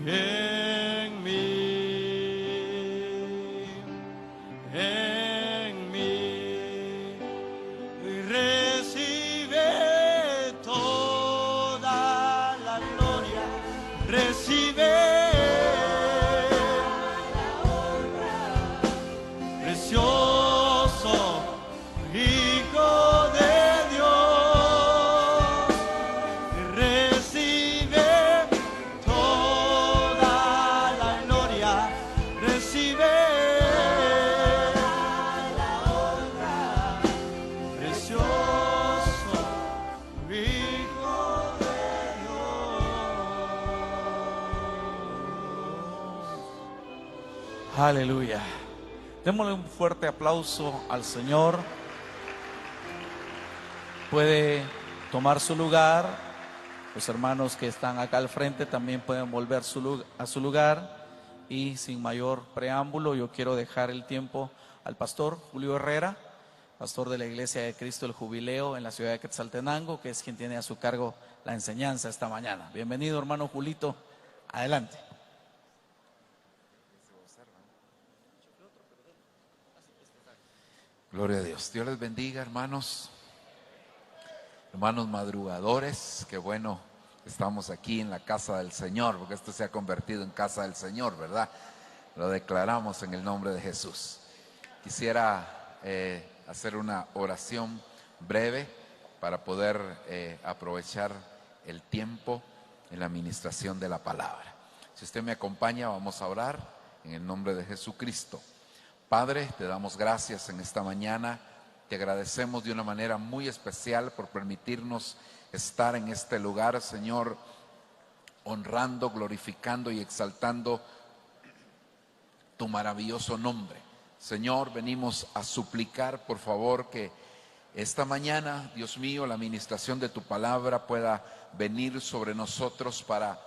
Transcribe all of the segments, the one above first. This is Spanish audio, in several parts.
en mí, recibe toda la gloria, recibe precioso Hijo de Dios, recibe toda la gloria, recibe la honra, precioso Hijo de Dios. Aleluya. Démosle un fuerte aplauso al Señor. Puede tomar su lugar. Los hermanos que están acá al frente también pueden volver a su lugar. Y sin mayor preámbulo, yo quiero dejar el tiempo al pastor Julio Herrera, pastor de la Iglesia de Cristo del Jubileo en la ciudad de Quetzaltenango, que es quien tiene a su cargo la enseñanza esta mañana. Bienvenido, hermano Julito. Adelante. Gloria a Dios. Dios les bendiga, hermanos madrugadores. Qué bueno, estamos aquí en la casa del Señor, porque esto se ha convertido en casa del Señor, ¿verdad? Lo declaramos en el nombre de Jesús. Quisiera hacer una oración breve para poder aprovechar el tiempo en la administración de la palabra. Si usted me acompaña, vamos a orar en el nombre de Jesucristo. Padre, te damos gracias en esta mañana, te agradecemos de una manera muy especial por permitirnos estar en este lugar, Señor, honrando, glorificando y exaltando tu maravilloso nombre. Señor, venimos a suplicar, por favor, que esta mañana, Dios mío, la administración de tu palabra pueda venir sobre nosotros para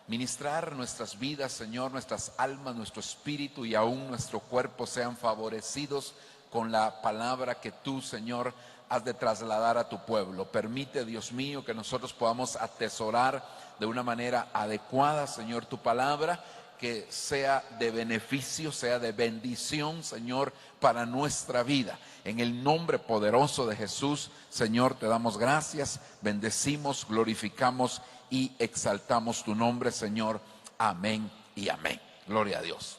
ministrar nuestras vidas, Señor, nuestras almas, nuestro espíritu y aún nuestro cuerpo sean favorecidos con la palabra que tú, Señor, has de trasladar a tu pueblo. Permite, Dios mío, que nosotros podamos atesorar de una manera adecuada, Señor, tu palabra, que sea de beneficio, sea de bendición, Señor, para nuestra vida. En el nombre poderoso de Jesús, Señor, te damos gracias, bendecimos, glorificamos y exaltamos tu nombre, Señor. Amén y amén. Gloria a Dios.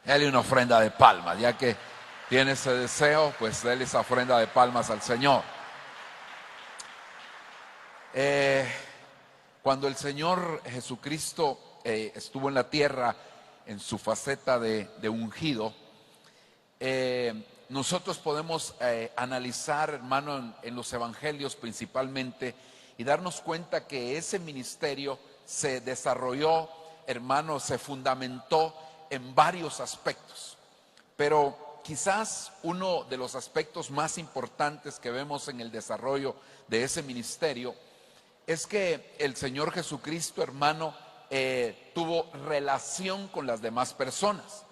Dale una ofrenda de palmas, ya que tiene ese deseo, pues dale esa ofrenda de palmas al Señor. Cuando el Señor Jesucristo estuvo en la tierra en su faceta de ungido, nosotros podemos analizar, hermano, en los evangelios principalmente, y darnos cuenta que ese ministerio se desarrolló, hermano, se fundamentó en varios aspectos. Pero quizás uno de los aspectos más importantes que vemos en el desarrollo de ese ministerio es que el Señor Jesucristo, hermano, tuvo relación con las demás personas.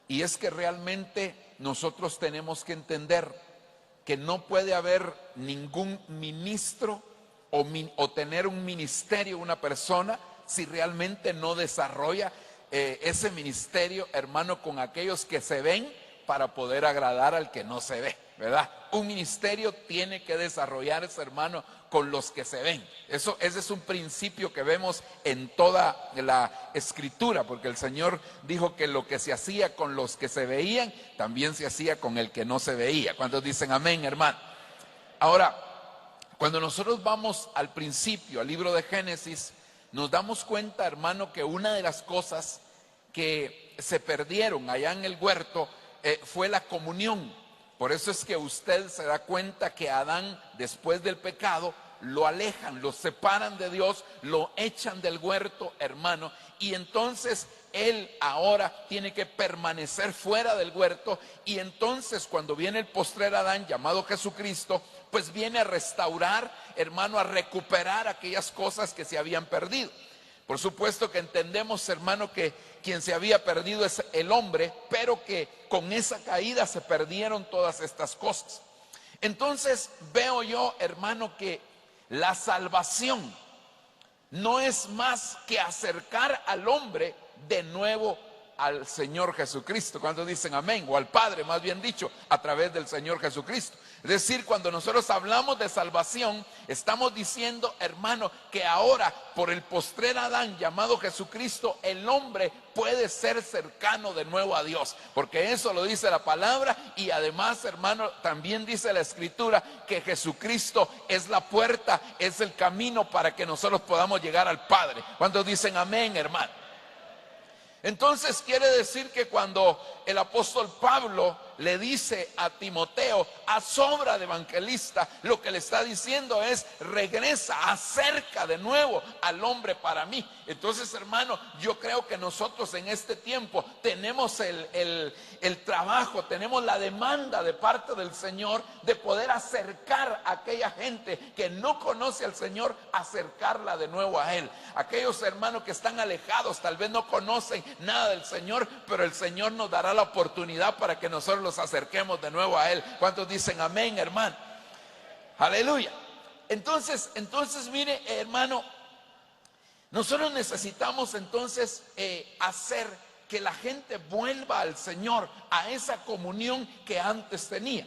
Y es que realmente nosotros tenemos que entender que no puede haber ningún ministro o tener un ministerio una persona si realmente no desarrolla ese ministerio, hermano, con aquellos que se ven para poder agradar al que no se ve, ¿verdad? Un ministerio tiene que desarrollarse, hermano, con los que se ven. Ese es un principio que vemos en toda la escritura, porque el Señor dijo que lo que se hacía con los que se veían, también se hacía con el que no se veía. ¿Cuántos dicen amén, hermano? Ahora, cuando nosotros vamos al principio, al libro de Génesis, nos damos cuenta, hermano, que una de las cosas que se perdieron allá en el huerto fue la comunión. Por eso es que usted se da cuenta que Adán, después del pecado, lo alejan, lo separan de Dios, lo echan del huerto, hermano, y entonces él ahora tiene que permanecer fuera del huerto. Y entonces cuando viene el postrer Adán, llamado Jesucristo, pues viene a restaurar, hermano, a recuperar aquellas cosas que se habían perdido. Por supuesto que entendemos, hermano, que quien se había perdido es el hombre, pero que con esa caída se perdieron todas estas cosas. Entonces veo yo, hermano, que la salvación no es más que acercar al hombre de nuevo al Señor Jesucristo. ¿Cuántos dicen amén? O al Padre, más bien dicho, a través del Señor Jesucristo. Es decir, cuando nosotros hablamos de salvación, estamos diciendo, hermano, que ahora por el postrer Adán llamado Jesucristo, el hombre puede ser cercano de nuevo a Dios, porque eso lo dice la palabra. Y además, hermano, también dice la Escritura que Jesucristo es la puerta, es el camino para que nosotros podamos llegar al Padre. ¿Cuántos dicen amén, hermano? Entonces quiere decir que cuando el apóstol Pablo le dice a Timoteo, haz obra de evangelista, lo que le está diciendo es, regresa, acerca de nuevo al hombre para mí. Entonces, hermano, yo creo que nosotros en este tiempo tenemos el trabajo, tenemos la demanda de parte del Señor de poder acercar a aquella gente que no conoce al Señor, acercarla de nuevo a Él. Aquellos hermanos que están alejados, tal vez no conocen nada del Señor, pero el Señor nos dará la oportunidad para que nosotros los acerquemos de nuevo a Él. ¿Cuántos dicen amén, hermano? Aleluya. Entonces mire, hermano, nosotros necesitamos entonces hacer que la gente vuelva al Señor, a esa comunión que antes tenía.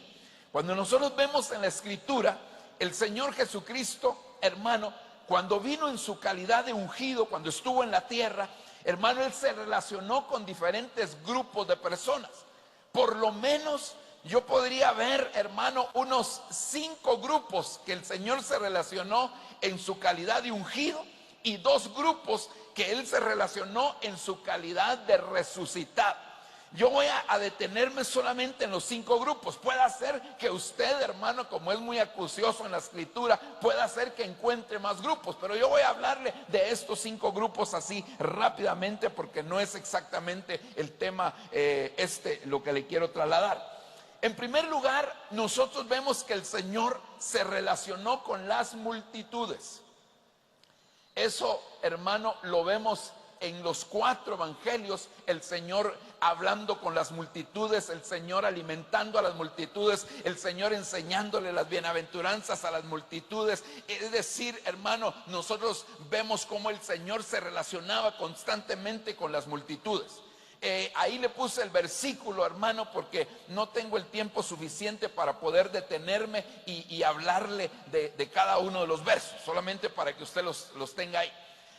Cuando nosotros vemos en la Escritura, el Señor Jesucristo, hermano, cuando vino en su calidad de ungido, cuando estuvo en la tierra, hermano, Él se relacionó con diferentes grupos de personas. Por lo menos yo podría ver, hermano, unos 5 grupos que el Señor se relacionó en su calidad de ungido, y 2 grupos que Él se relacionó en su calidad de resucitado. Yo voy a detenerme solamente en los 5 grupos. Puede ser que usted, hermano, como es muy acucioso en la Escritura, pueda ser que encuentre más grupos, pero yo voy a hablarle de estos 5 grupos así rápidamente, porque no es exactamente el tema lo que le quiero trasladar. En primer lugar, nosotros vemos que el Señor se relacionó con las multitudes. Eso, hermano, lo vemos en los 4 evangelios, el Señor hablando con las multitudes, el Señor alimentando a las multitudes, el Señor enseñándole las bienaventuranzas a las multitudes. Es decir, hermano, nosotros vemos cómo el Señor se relacionaba constantemente con las multitudes. Ahí le puse el versículo, hermano, porque no tengo el tiempo suficiente para poder detenerme y hablarle de cada uno de los versos, solamente para que usted los tenga ahí.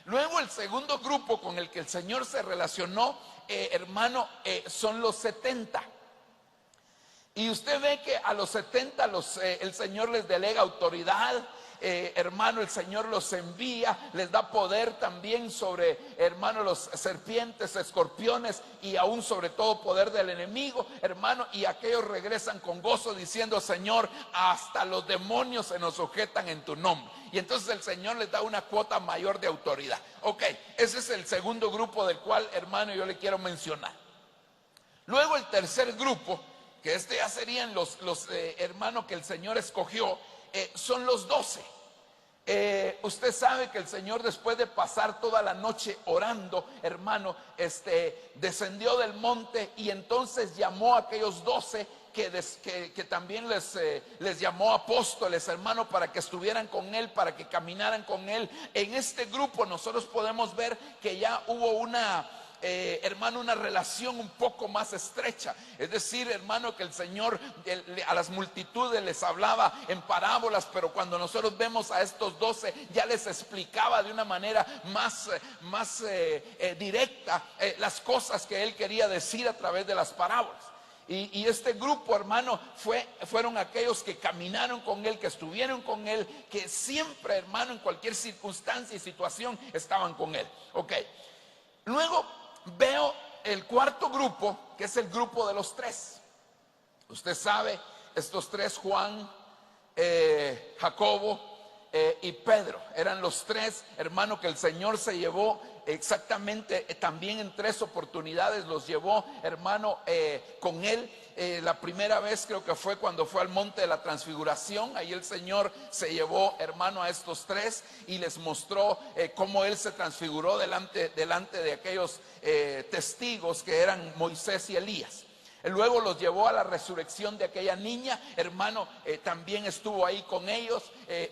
Luego, el segundo grupo con el que el Señor se relacionó, hermano, son los 70. Y usted ve que a los 70 el Señor les delega autoridad. Hermano, el Señor los envía, les da poder también sobre, hermano, los serpientes, escorpiones, y aún sobre todo poder del enemigo, hermano. Y aquellos regresan con gozo diciendo, Señor, hasta los demonios se nos sujetan en tu nombre. Y entonces el Señor les da una cuota mayor de autoridad. Ok, ese es el segundo grupo del cual, hermano, yo le quiero mencionar. Luego el tercer grupo, que ya serían los hermanos que el Señor escogió, son los 12. Usted sabe que el Señor, después de pasar toda la noche orando, hermano, descendió del monte, y entonces llamó a aquellos 12 que también les llamó apóstoles, hermano, para que estuvieran con Él, para que caminaran con Él. En este grupo nosotros podemos ver que ya hubo hermano, una relación un poco más estrecha. Es decir, hermano, que el Señor a las multitudes les hablaba en parábolas, pero cuando nosotros vemos a estos 12, ya les explicaba de una manera más directa las cosas que Él quería decir a través de las parábolas. Y este grupo, hermano, fueron aquellos que caminaron con Él, que estuvieron con Él, que siempre, hermano, en cualquier circunstancia y situación estaban con Él. Ok. Luego veo el cuarto grupo, que es el grupo de los 3. Usted sabe, estos 3, Juan, Jacobo y Pedro, eran los 3, hermano, que el Señor se llevó exactamente también en 3 oportunidades. Los llevó, hermano, con Él. La primera vez creo que fue cuando fue al monte de la transfiguración. Ahí el Señor se llevó, hermano, a estos 3 y les mostró cómo Él se transfiguró delante de aquellos testigos que eran Moisés y Elías. Luego los llevó a la resurrección de aquella niña, hermano, también estuvo ahí con ellos,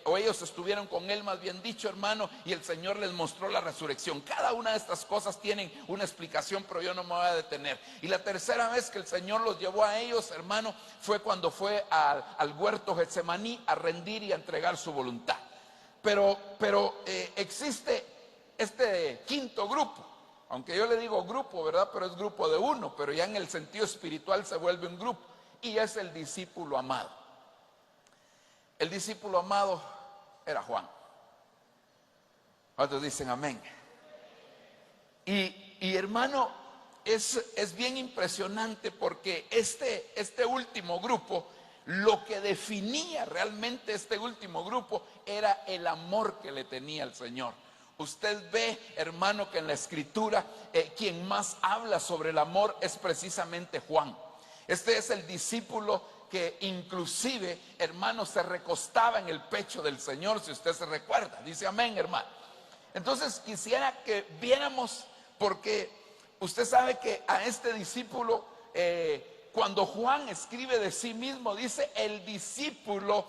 o ellos estuvieron con él, más bien dicho, hermano, y el Señor les mostró la resurrección. Cada una de estas cosas tienen una explicación, pero yo no me voy a detener. Y la tercera vez que el Señor los llevó a ellos, hermano, fue cuando fue al huerto Getsemaní a rendir y a entregar su voluntad. Pero existe este quinto grupo. Aunque yo le digo grupo, ¿verdad? Pero es grupo de uno, pero ya en el sentido espiritual se vuelve un grupo. Y es el discípulo amado. El discípulo amado era Juan. Otros dicen amén. Y hermano, es bien impresionante porque este último grupo, lo que definía realmente este último grupo era el amor que le tenía al Señor. Usted ve, hermano, que en la escritura quien más habla sobre el amor es precisamente Juan. Este es el discípulo que inclusive, hermano, se recostaba en el pecho del Señor, si usted se recuerda. Dice amén, hermano. Entonces quisiera que viéramos, porque usted sabe que a este discípulo, cuando Juan escribe de sí mismo, dice el discípulo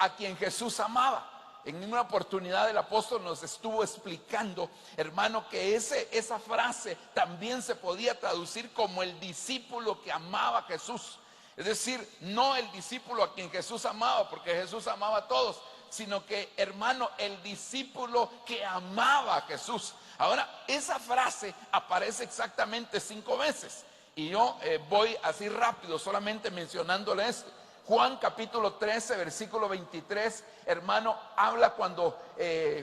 a quien Jesús amaba. En una oportunidad el apóstol nos estuvo explicando, hermano, que esa frase también se podía traducir como el discípulo que amaba a Jesús. Es decir, no el discípulo a quien Jesús amaba, porque Jesús amaba a todos, sino que, hermano, el discípulo que amaba a Jesús. Ahora, esa frase aparece exactamente 5 veces. Y yo voy así rápido, solamente mencionándole esto. Juan capítulo 13, versículo 23, hermano, habla cuando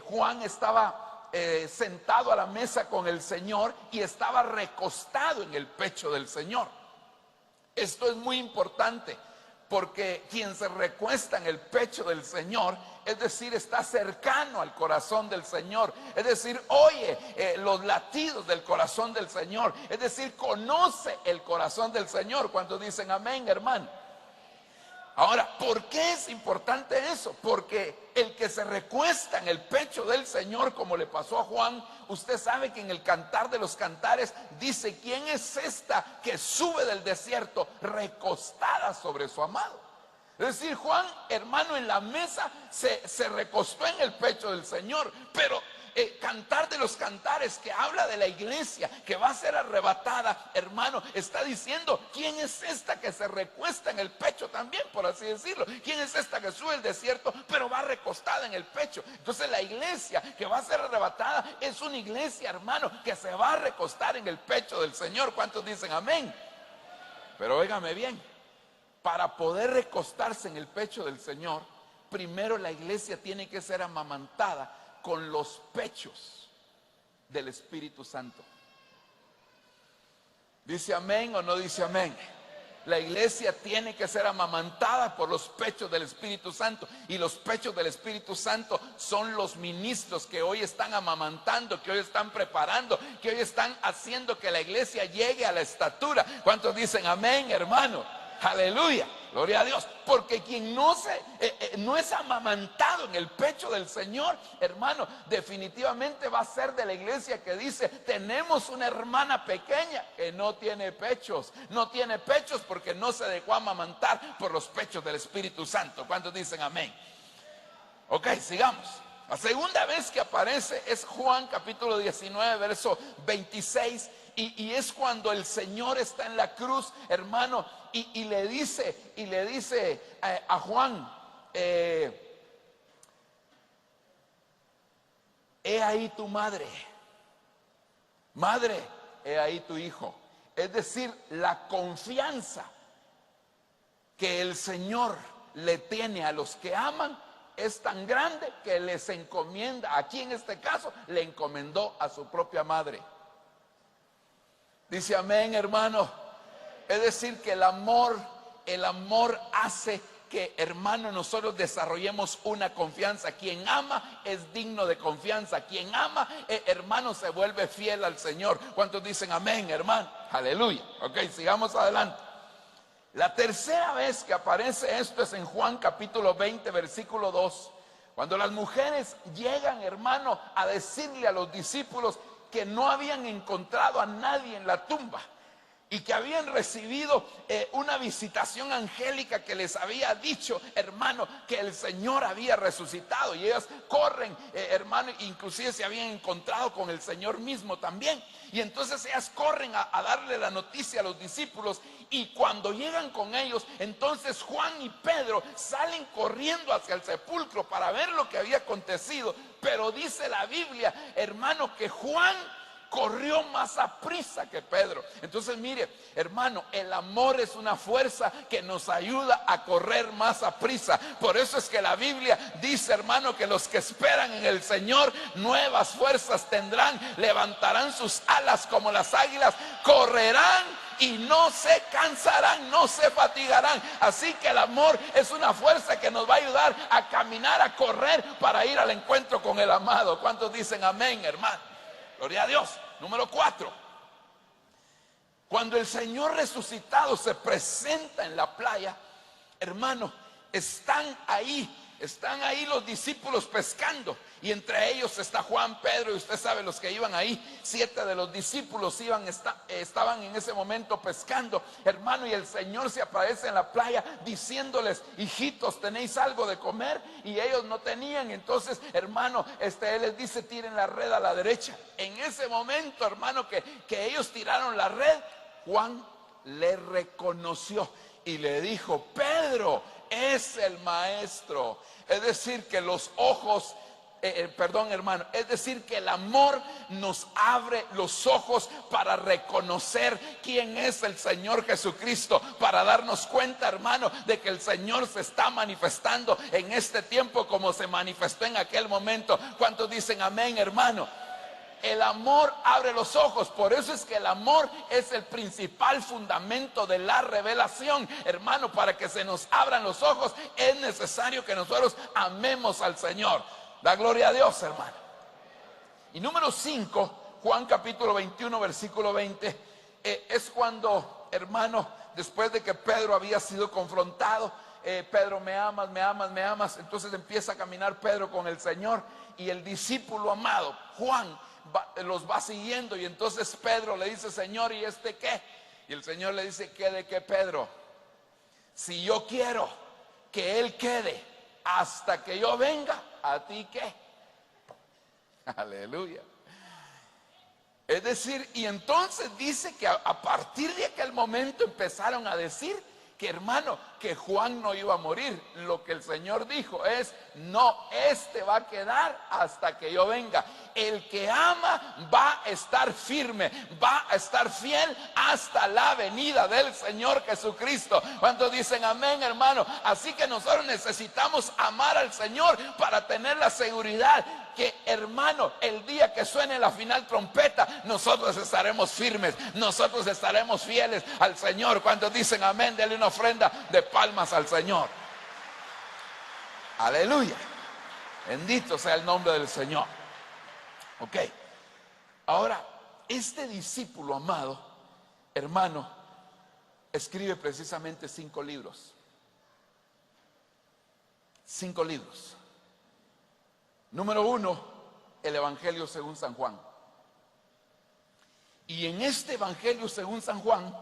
Juan estaba sentado a la mesa con el Señor y estaba recostado en el pecho del Señor. Esto es muy importante porque quien se recuesta en el pecho del Señor, es decir, está cercano al corazón del Señor, es decir, oye los latidos del corazón del Señor, es decir, conoce el corazón del Señor. Cuando dicen amén, hermano. Ahora, ¿por qué es importante eso? Porque el que se recuesta en el pecho del Señor, como le pasó a Juan, usted sabe que en el Cantar de los Cantares dice: ¿quién es esta que sube del desierto recostada sobre su amado? Es decir, Juan, hermano, en la mesa se recostó en el pecho del Señor, pero Cantar de los Cantares, que habla de la iglesia que va a ser arrebatada, hermano, está diciendo: ¿quién es esta que se recuesta en el pecho también, por así decirlo? ¿Quién es esta que sube el desierto pero va recostada en el pecho? Entonces la iglesia que va a ser arrebatada es una iglesia, hermano, que se va a recostar en el pecho del Señor. ¿Cuántos dicen amén? Pero óigame bien, para poder recostarse en el pecho del Señor, primero la iglesia tiene que ser amamantada con los pechos del Espíritu Santo. ¿Dice amén o no dice amén? La iglesia tiene que ser amamantada por los pechos del Espíritu Santo. Y los pechos del Espíritu Santo son los ministros que hoy están amamantando, que hoy están preparando, que hoy están haciendo que la iglesia llegue a la estatura. ¿Cuántos dicen amén, hermano? Aleluya, gloria a Dios. Porque quien no es amamantado en el pecho del Señor, hermano, definitivamente va a ser de la iglesia que dice: tenemos una hermana pequeña que no tiene pechos. No tiene pechos porque no se dejó amamantar por los pechos del Espíritu Santo. ¿Cuántos dicen amén? Ok, sigamos. La segunda vez que aparece es Juan capítulo 19, verso 26. Y es cuando el Señor está en la cruz, hermano, y le dice a Juan: he ahí tu madre, madre, he ahí tu hijo. Es decir, la confianza que el Señor le tiene a los que aman es tan grande que les encomienda. Aquí en este caso le encomendó a su propia madre. Dice amén, hermano. Es decir, que el amor hace que, hermano, nosotros desarrollemos una confianza. Quien ama es digno de confianza. Quien ama, hermano, se vuelve fiel al Señor. ¿Cuántos dicen amén, hermano? Aleluya. Ok, sigamos adelante. La tercera vez que aparece esto es en Juan capítulo 20, versículo 2. Cuando las mujeres llegan, hermano, a decirle a los discípulos que no habían encontrado a nadie en la tumba. y que habían recibido una visitación angélica que les había dicho, hermano, que el Señor había resucitado. Y ellas corren, hermano, inclusive se habían encontrado con el Señor mismo también. Y entonces ellas corren a darle la noticia a los discípulos. Y cuando llegan con ellos, entonces Juan y Pedro salen corriendo hacia el sepulcro para ver lo que había acontecido. Pero dice la Biblia, hermano, que Juan corrió más aprisa que Pedro. Entonces mire, hermano, el amor es una fuerza que nos ayuda a correr más aprisa. Por eso es que la Biblia dice, hermano, que los que esperan en el Señor nuevas fuerzas tendrán, levantarán sus alas como las águilas, correrán y no se cansarán, no se fatigarán. Así que el amor es una fuerza que nos va a ayudar a caminar, a correr para ir al encuentro con el amado. ¿Cuántos dicen amén, hermano? Gloria a Dios. Número 4. Cuando el Señor resucitado se presenta en la playa, hermano, están ahí los discípulos pescando. Y entre ellos está Juan, Pedro, y usted sabe los que iban ahí. 7 de los discípulos estaban en ese momento pescando, hermano. Y el Señor se aparece en la playa diciéndoles, hijitos, ¿tenéis algo de comer? Y ellos no tenían. Entonces, hermano, Él les dice, tiren la red a la derecha. En ese momento, hermano, que ellos tiraron la red, Juan le reconoció y le dijo, Pedro, es el maestro. Es decir, que los ojos, hermano, es decir, que el amor nos abre los ojos para reconocer quién es el Señor Jesucristo, para darnos cuenta, hermano, de que el Señor se está manifestando en este tiempo como se manifestó en aquel momento. ¿Cuántos dicen amén, hermano? El amor abre los ojos. Por eso es que el amor es el principal fundamento de la revelación. Hermano, para que se nos abran los ojos es necesario que nosotros amemos al Señor. Da gloria a Dios, hermano. Y número 5, Juan capítulo 21, versículo 20, es cuando, hermano, después de que Pedro había sido confrontado, Pedro, me amas, me amas, me amas. Entonces empieza a caminar Pedro con el Señor, y el discípulo amado, Juan, los va siguiendo. Y entonces Pedro le dice, Señor, ¿y este qué? Y el Señor le dice, ¿qué de qué, Pedro? Si yo quiero que él quede hasta que yo venga, ¿a ti qué? Aleluya. Es decir, y entonces dice que a partir de aquel momento empezaron a decir que, hermano, que Juan no iba a morir. Lo que el Señor dijo es, no, este va a quedar hasta que yo venga. El que ama va a estar firme, va a estar fiel hasta la venida del Señor Jesucristo. ¿Cuántos dicen amén, hermano? Así que nosotros necesitamos amar al Señor para tener la seguridad que, hermano, el día que suene la final trompeta, nosotros estaremos firmes, nosotros estaremos fieles al Señor. ¿Cuántos dicen amén? Denle una ofrenda de palmas al Señor. Aleluya. Bendito sea el nombre del Señor. Ok. Ahora, este discípulo amado, hermano, escribe precisamente 5 libros. 5 libros. Número 1, el Evangelio según San Juan. Y en este Evangelio según San Juan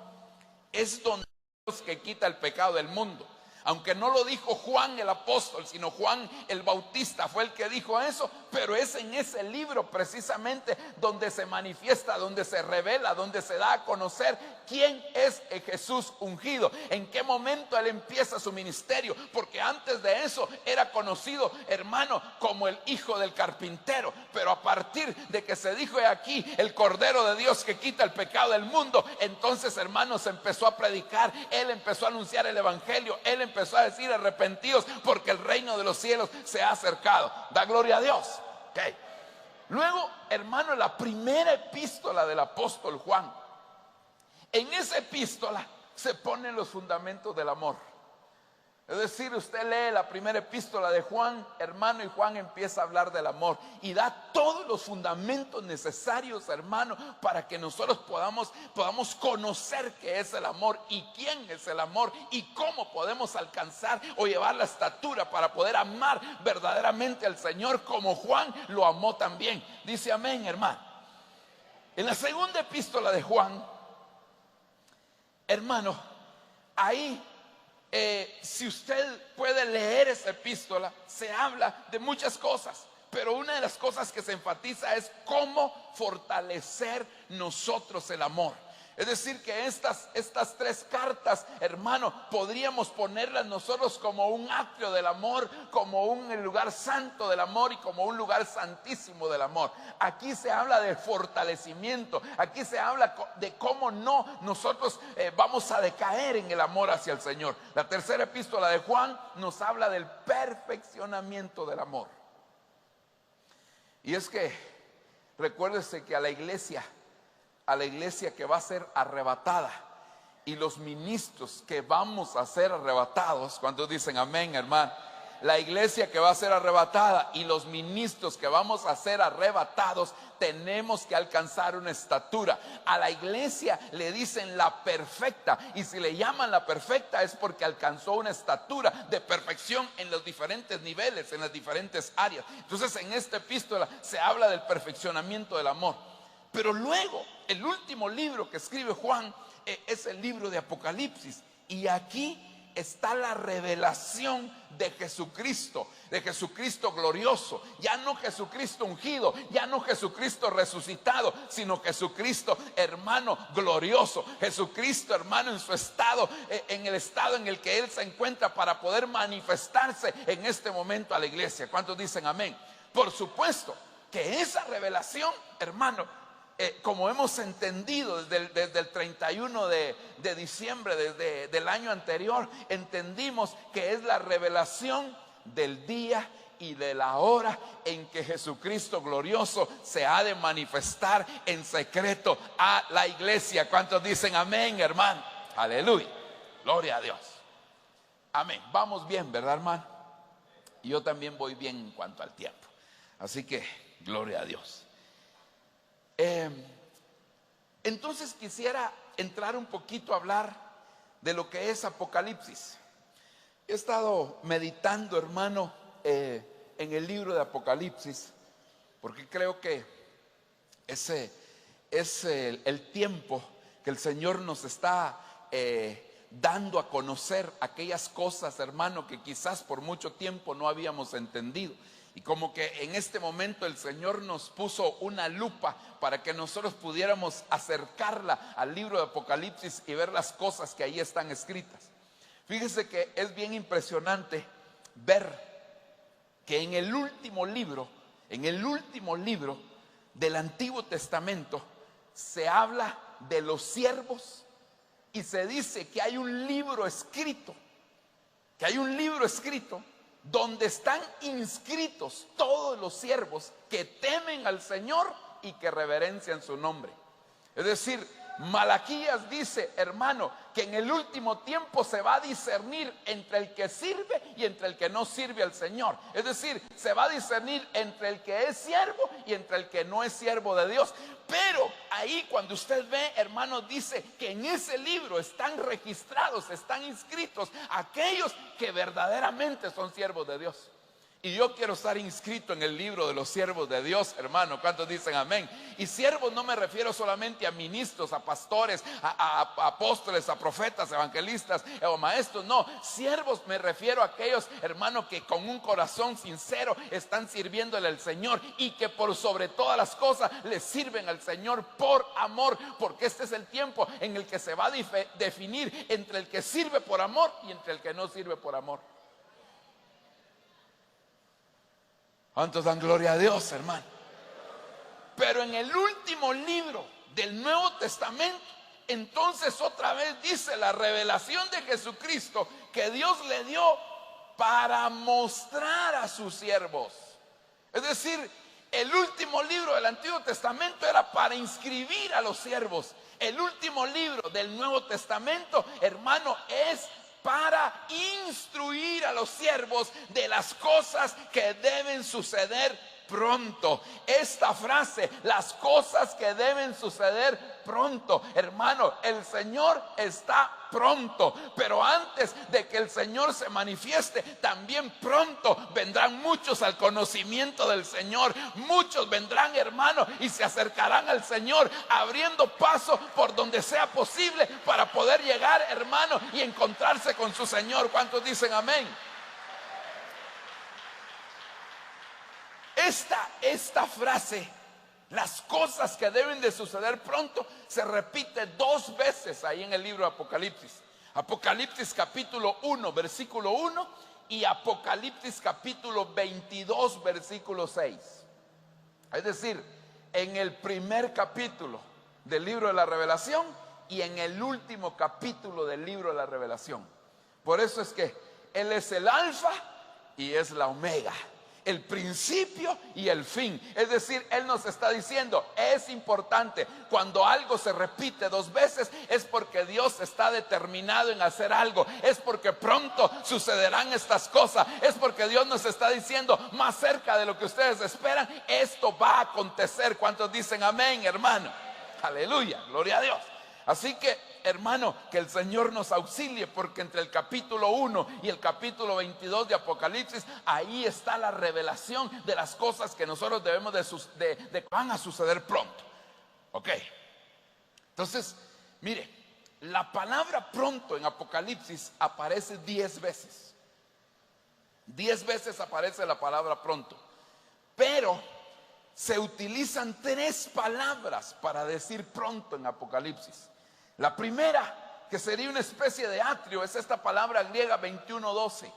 es donde Dios que quita el pecado del mundo. Aunque no lo dijo Juan el apóstol, sino Juan el Bautista fue el que dijo eso, pero es en ese libro precisamente donde se manifiesta, donde se revela, donde se da a conocer quién es el Jesús ungido, en qué momento él empieza su ministerio, porque antes de eso era conocido, hermano, como el hijo del carpintero, pero a partir de que se dijo aquí el Cordero de Dios que quita el pecado del mundo, entonces, hermanos, se empezó a predicar, él empezó a anunciar el Evangelio, él empezó a decir arrepentidos porque el reino de los cielos se ha acercado. Da gloria a Dios. Okay. Luego, hermano, la primera epístola del apóstol Juan. En esa epístola se ponen los fundamentos del amor. Es decir, usted lee la primera epístola de Juan, hermano, y Juan empieza a hablar del amor y da todos los fundamentos necesarios, hermano, para que nosotros podamos conocer qué es el amor y quién es el amor y cómo podemos alcanzar o llevar la estatura para poder amar verdaderamente al Señor como Juan lo amó también. Dice amén, hermano. En la segunda epístola de Juan, hermano, ahí, si usted puede leer esa epístola, se habla de muchas cosas, pero una de las cosas que se enfatiza es cómo fortalecer nosotros el amor. Es decir, que estas tres cartas, hermano, podríamos ponerlas nosotros como un atrio del amor, como un lugar santo del amor y como un lugar santísimo del amor. Aquí se habla de fortalecimiento, aquí se habla de cómo no nosotros vamos a decaer en el amor hacia el Señor. La tercera epístola de Juan nos habla del perfeccionamiento del amor. Y es que recuérdese que a la iglesia que va a ser arrebatada y los ministros que vamos a ser arrebatados, ¿cuántos dicen amén, hermano? La iglesia que va a ser arrebatada y los ministros que vamos a ser arrebatados, tenemos que alcanzar una estatura. A la iglesia le dicen la perfecta, y si le llaman la perfecta es porque alcanzó una estatura de perfección en los diferentes niveles, en las diferentes áreas. Entonces en esta epístola se habla del perfeccionamiento del amor. Pero luego, el último libro que escribe Juan es el libro de Apocalipsis. Y aquí está la revelación de Jesucristo glorioso. Ya no Jesucristo ungido, ya no Jesucristo resucitado, sino Jesucristo, hermano, glorioso. Jesucristo, hermano, en su estado, en el estado en el que Él se encuentra para poder manifestarse en este momento a la iglesia. ¿Cuántos dicen amén? Por supuesto que esa revelación, hermano, como hemos entendido desde el 31 de diciembre del año anterior, entendimos que es la revelación del día y de la hora en que Jesucristo glorioso se ha de manifestar en secreto a la iglesia. ¿Cuántos dicen amén, hermano? Aleluya, gloria a Dios. Amén, vamos bien, ¿verdad, hermano? Y yo también voy bien en cuanto al tiempo, así que gloria a Dios. Entonces quisiera entrar un poquito a hablar de lo que es Apocalipsis. He estado meditando, hermano, en el libro de Apocalipsis, porque creo que ese es el tiempo que el Señor nos está dando a conocer aquellas cosas, hermano, que quizás por mucho tiempo no habíamos entendido. Y como que en este momento el Señor nos puso una lupa para que nosotros pudiéramos acercarla al libro de Apocalipsis y ver las cosas que ahí están escritas. Fíjese que es bien impresionante ver que en el último libro del Antiguo Testamento se habla de los siervos y se dice que hay un libro escrito, donde están inscritos todos los siervos que temen al Señor y que reverencian su nombre. Es decir, Malaquías dice, hermano, que en el último tiempo se va a discernir entre el que sirve y entre el que no sirve al Señor. Es decir, se va a discernir entre el que es siervo y entre el que no es siervo de Dios. Pero ahí cuando usted ve, hermano, dice que en ese libro están registrados, están inscritos aquellos que verdaderamente son siervos de Dios. Y yo quiero estar inscrito en el libro de los siervos de Dios, hermano. ¿Cuántos dicen amén? Y siervos no me refiero solamente a ministros, a pastores, a apóstoles, a profetas, evangelistas o maestros. No, siervos me refiero a aquellos, hermano, que con un corazón sincero están sirviéndole al Señor y que por sobre todas las cosas le sirven al Señor por amor, porque este es el tiempo en el que se va a definir entre el que sirve por amor y entre el que no sirve por amor. ¿Cuántos dan gloria a Dios, hermano? Pero en el último libro del Nuevo Testamento, entonces otra vez dice la revelación de Jesucristo que Dios le dio para mostrar a sus siervos. Es decir, el último libro del Antiguo Testamento era para inscribir a los siervos. El último libro del Nuevo Testamento, hermano, es para instruir a los siervos de las cosas que deben suceder pronto. Esta frase, las cosas que deben suceder pronto. Hermano, el Señor está pronto, pero antes de que el Señor se manifieste, también pronto vendrán muchos al conocimiento del Señor. Muchos vendrán, hermano, y se acercarán al Señor, abriendo paso por donde sea posible para poder llegar, hermano, y encontrarse con su Señor. ¿Cuántos dicen amén? Esta frase, las cosas que deben de suceder pronto, se repite 2 veces ahí en el libro de Apocalipsis. Apocalipsis capítulo 1, versículo 1 y Apocalipsis capítulo 22, versículo 6. Es decir, en el primer capítulo del libro de la Revelación y en el último capítulo del libro de la Revelación. Por eso es que Él es el alfa y es la omega, el principio y el fin. Es decir, Él nos está diciendo, es importante, cuando algo se repite 2 veces, es porque Dios está determinado en hacer algo, es porque pronto sucederán estas cosas, es porque Dios nos está diciendo, más cerca de lo que ustedes esperan, esto va a acontecer. ¿Cuántos dicen amén, hermano? Aleluya, gloria a Dios. Así que, hermano, que el Señor nos auxilie, porque entre el capítulo 1 y el capítulo 22 de Apocalipsis, ahí está la revelación de las cosas que nosotros debemos de van a suceder pronto. Ok. Entonces, mire, la palabra pronto en Apocalipsis aparece 10 veces. 10 veces aparece la palabra pronto. Pero se utilizan 3 palabras para decir pronto en Apocalipsis. La primera, que sería una especie de atrio, es esta palabra griega 21:12.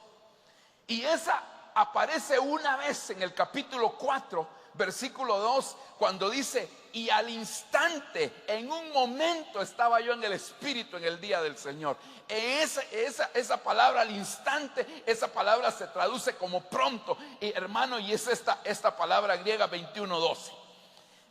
Y esa aparece una vez en el capítulo 4, versículo 2, cuando dice, y al instante, en un momento estaba yo en el Espíritu en el día del Señor. Esa palabra al instante, esa palabra se traduce como pronto, y hermano, y es esta palabra griega 21:12.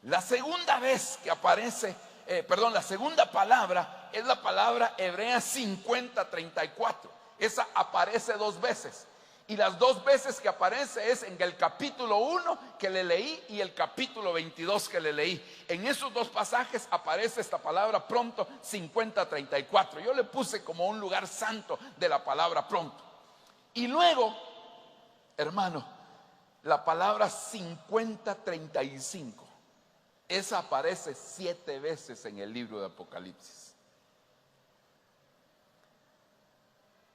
La segunda vez que aparece, la segunda palabra es la palabra hebrea 50:34. Esa aparece 2 veces. Y las 2 veces que aparece es en el capítulo 1 que le leí y el capítulo 22 que le leí. En esos 2 pasajes aparece esta palabra pronto 50:34. Yo le puse como un lugar santo de la palabra pronto. Y luego, hermano, la palabra 50:35. Esa aparece 7 veces en el libro de Apocalipsis.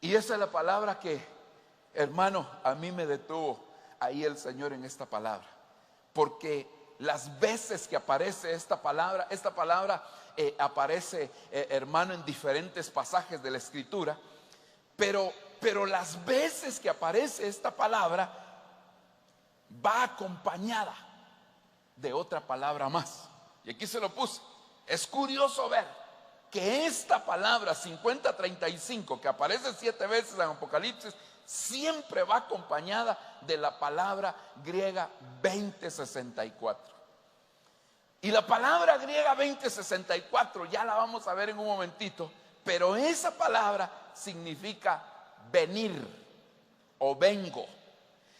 Y esa es la palabra que, hermano, a mí me detuvo ahí el Señor en esta palabra. Porque las veces que aparece esta palabra aparece, hermano, en diferentes pasajes de la Escritura. Pero las veces que aparece esta palabra va acompañada de otra palabra más. Y aquí se lo puse. Es curioso ver que esta palabra 50:35, que aparece 7 veces en Apocalipsis, siempre va acompañada de la palabra griega 20:64. Y la palabra griega 20:64 ya la vamos a ver en un momentito, pero esa palabra significa venir o vengo.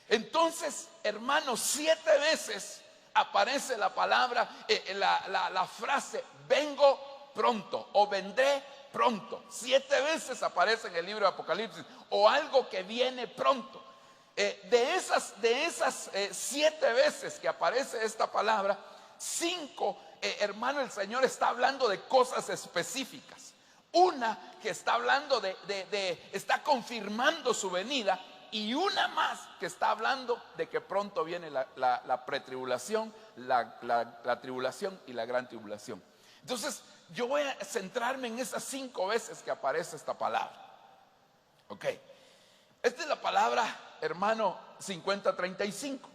Entonces, hermanos, 7 veces aparece la palabra, la frase vengo pronto o vendré pronto. 7 veces aparece en el libro de Apocalipsis, o algo que viene pronto. De esas 7 veces que aparece esta palabra, 5, hermano, el Señor está hablando de cosas específicas. Una que está hablando está confirmando su venida, y una más que está hablando de que pronto viene la pretribulación, la tribulación y la gran tribulación. Entonces, yo voy a centrarme en esas 5 veces que aparece esta palabra. Ok. Esta es la palabra, hermano, 50:35.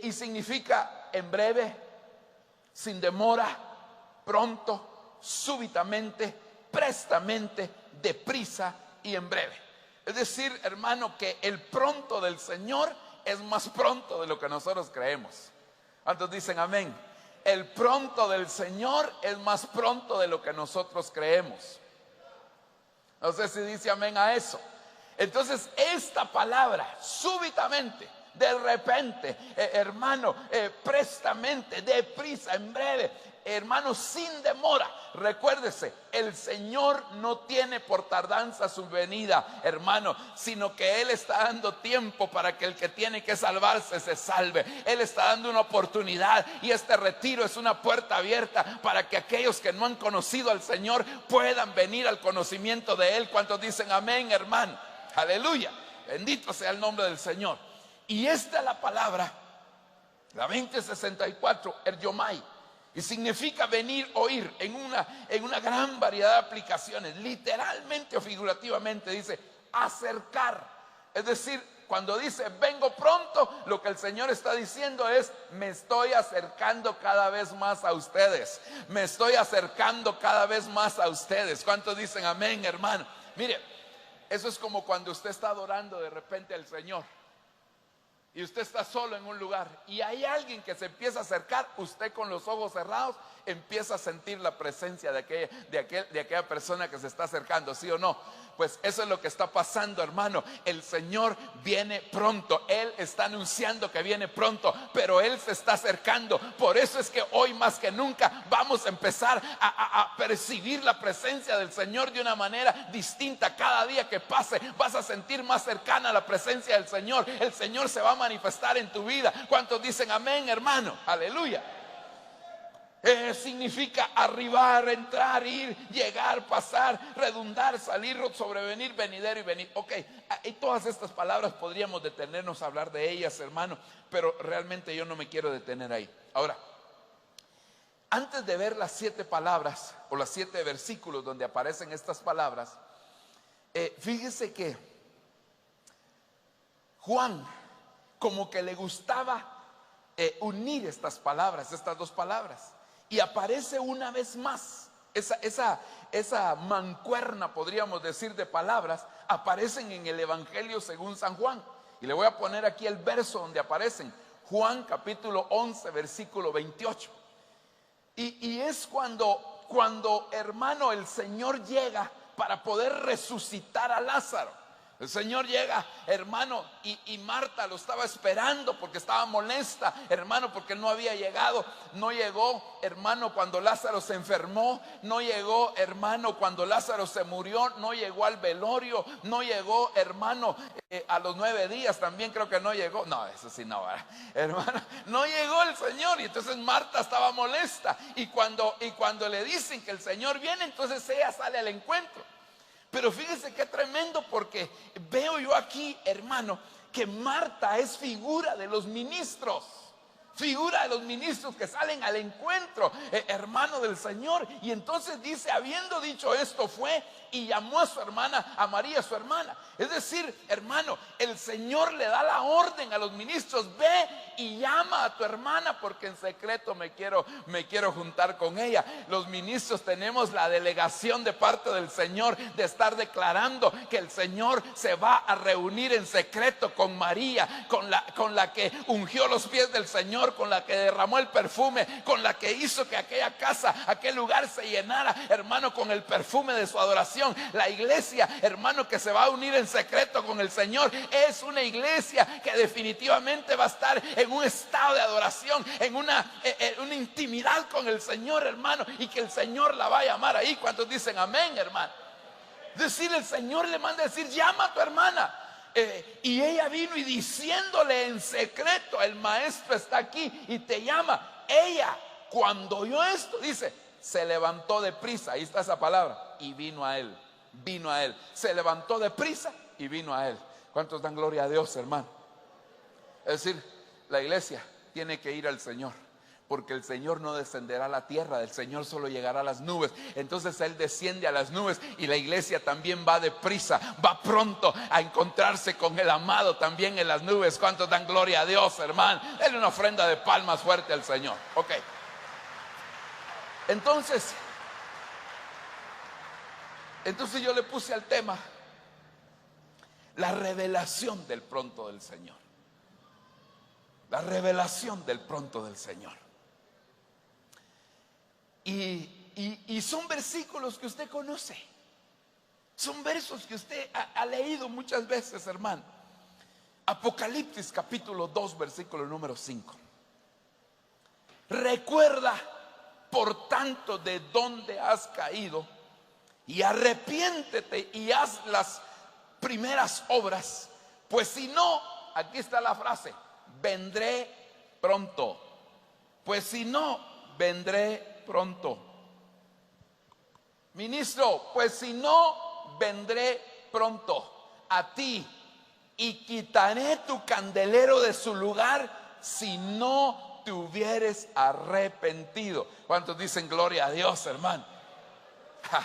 Y significa en breve, sin demora, pronto, súbitamente, prestamente, deprisa y en breve. Es decir, hermano, que el pronto del Señor es más pronto de lo que nosotros creemos. ¿Cuántos dicen amén? El pronto del Señor es más pronto de lo que nosotros creemos. No sé si dice amén a eso. Entonces, esta palabra, súbitamente, de repente, hermano, prestamente, deprisa, en breve, hermano, sin demora. Recuérdese, el Señor no tiene por tardanza su venida, hermano, sino que Él está dando tiempo para que el que tiene que salvarse se salve. Él está dando una oportunidad, y este retiro es una puerta abierta para que aquellos que no han conocido al Señor puedan venir al conocimiento de Él. ¿Cuántos dicen amén, hermano? Aleluya, bendito sea el nombre del Señor. Y esta es la palabra, la 2064, erjomai, y significa venir, oír, en una gran variedad de aplicaciones. Literalmente o figurativamente dice acercar. Es decir, cuando dice vengo pronto, lo que el Señor está diciendo es: me estoy acercando cada vez más a ustedes. Me estoy acercando cada vez más a ustedes. ¿Cuántos dicen amén, hermano? Mire, eso es como cuando usted está adorando de repente al Señor y usted está solo en un lugar y hay alguien que se empieza a acercar. Usted, con los ojos cerrados, empieza a sentir la presencia de aquella persona que se está acercando, ¿sí o no? Pues eso es lo que está pasando, hermano. El Señor viene pronto. Él está anunciando que viene pronto, pero Él se está acercando. Por eso es que hoy más que nunca vamos a empezar a percibir la presencia del Señor de una manera distinta. Cada día que pase vas a sentir más cercana la presencia del Señor. El Señor se va a manifestar en tu vida. ¿Cuántos dicen amén, hermano? Aleluya. Significa arribar, entrar, ir, llegar, pasar, redundar, salir, sobrevenir, venidero y venir. Ok, y todas estas palabras podríamos detenernos a hablar de ellas, hermano, pero realmente yo no me quiero detener ahí. Ahora, antes de ver las 7 palabras o los 7 versículos donde aparecen estas palabras, fíjese que Juan como que le gustaba unir estas palabras, estas 2 palabras. Y aparece una vez más esa mancuerna, podríamos decir, de palabras, aparecen en el Evangelio según San Juan. Y le voy a poner aquí el verso donde aparecen. Juan capítulo 11 versículo 28. Y es cuando, hermano, el Señor llega para poder resucitar a Lázaro. El Señor llega, hermano, y Marta lo estaba esperando porque estaba molesta, hermano, porque no había llegado. No llegó, hermano, cuando Lázaro se enfermó. No llegó, hermano, cuando Lázaro se murió. No llegó al velorio. No llegó, hermano, a los 9 días también creo que no llegó. No, eso sí no, ¿verdad? Hermano, no llegó el Señor. Y entonces Marta estaba molesta. Y cuando le dicen que el Señor viene, entonces ella sale al encuentro. Pero fíjese qué tremendo, porque veo yo aquí, hermano, que Marta es figura de los ministros. Figura de los ministros que salen al encuentro, hermano, del Señor. Y entonces dice, habiendo dicho esto, fue y llamó a su hermana, a María su hermana. Es decir, hermano, el Señor le da la orden a los ministros: ve y llama a tu hermana, porque en secreto me quiero juntar con ella. Los ministros tenemos la delegación de parte del Señor de estar declarando que el Señor se va a reunir en secreto con María, con la que ungió los pies del Señor, con la que derramó el perfume, con la que hizo que aquella casa, aquel lugar se llenara, hermano, con el perfume de su adoración. La iglesia, hermano, que se va a unir en secreto con el Señor, es una iglesia que definitivamente va a estar en un estado de adoración, en una intimidad con el Señor, hermano, y que el Señor la va a llamar ahí. ¿Cuántos dicen amén, hermano? Es decir, el Señor le manda a decir: llama a tu hermana. Y ella vino y diciéndole en secreto: el maestro está aquí y te llama. Ella, cuando oyó esto, dice, se levantó deprisa. Ahí está esa palabra. Y vino a él. Vino a él. Se levantó deprisa y vino a él. ¿Cuántos dan gloria a Dios, hermano? Es decir, la iglesia tiene que ir al Señor, porque el Señor no descenderá a la tierra, el Señor solo llegará a las nubes. Entonces Él desciende a las nubes y la iglesia también va deprisa, va pronto a encontrarse con el amado también en las nubes. ¿Cuántos dan gloria a Dios, hermano? Denle una ofrenda de palmas fuerte al Señor. Ok. Entonces yo le puse al tema la revelación del pronto del Señor. La revelación del pronto del Señor. Y son versículos que usted conoce. Son versos que usted ha leído muchas veces, hermano. Apocalipsis capítulo 2, versículo número 5. Recuerda, por tanto, de dónde has caído, y arrepiéntete y haz las primeras obras, pues si no, aquí está la frase, vendré pronto. Pues si no, vendré pronto. Ministro, pues si no, vendré pronto a ti y quitaré tu candelero de su lugar si no te hubieres arrepentido. ¿Cuántos dicen gloria a Dios, hermano?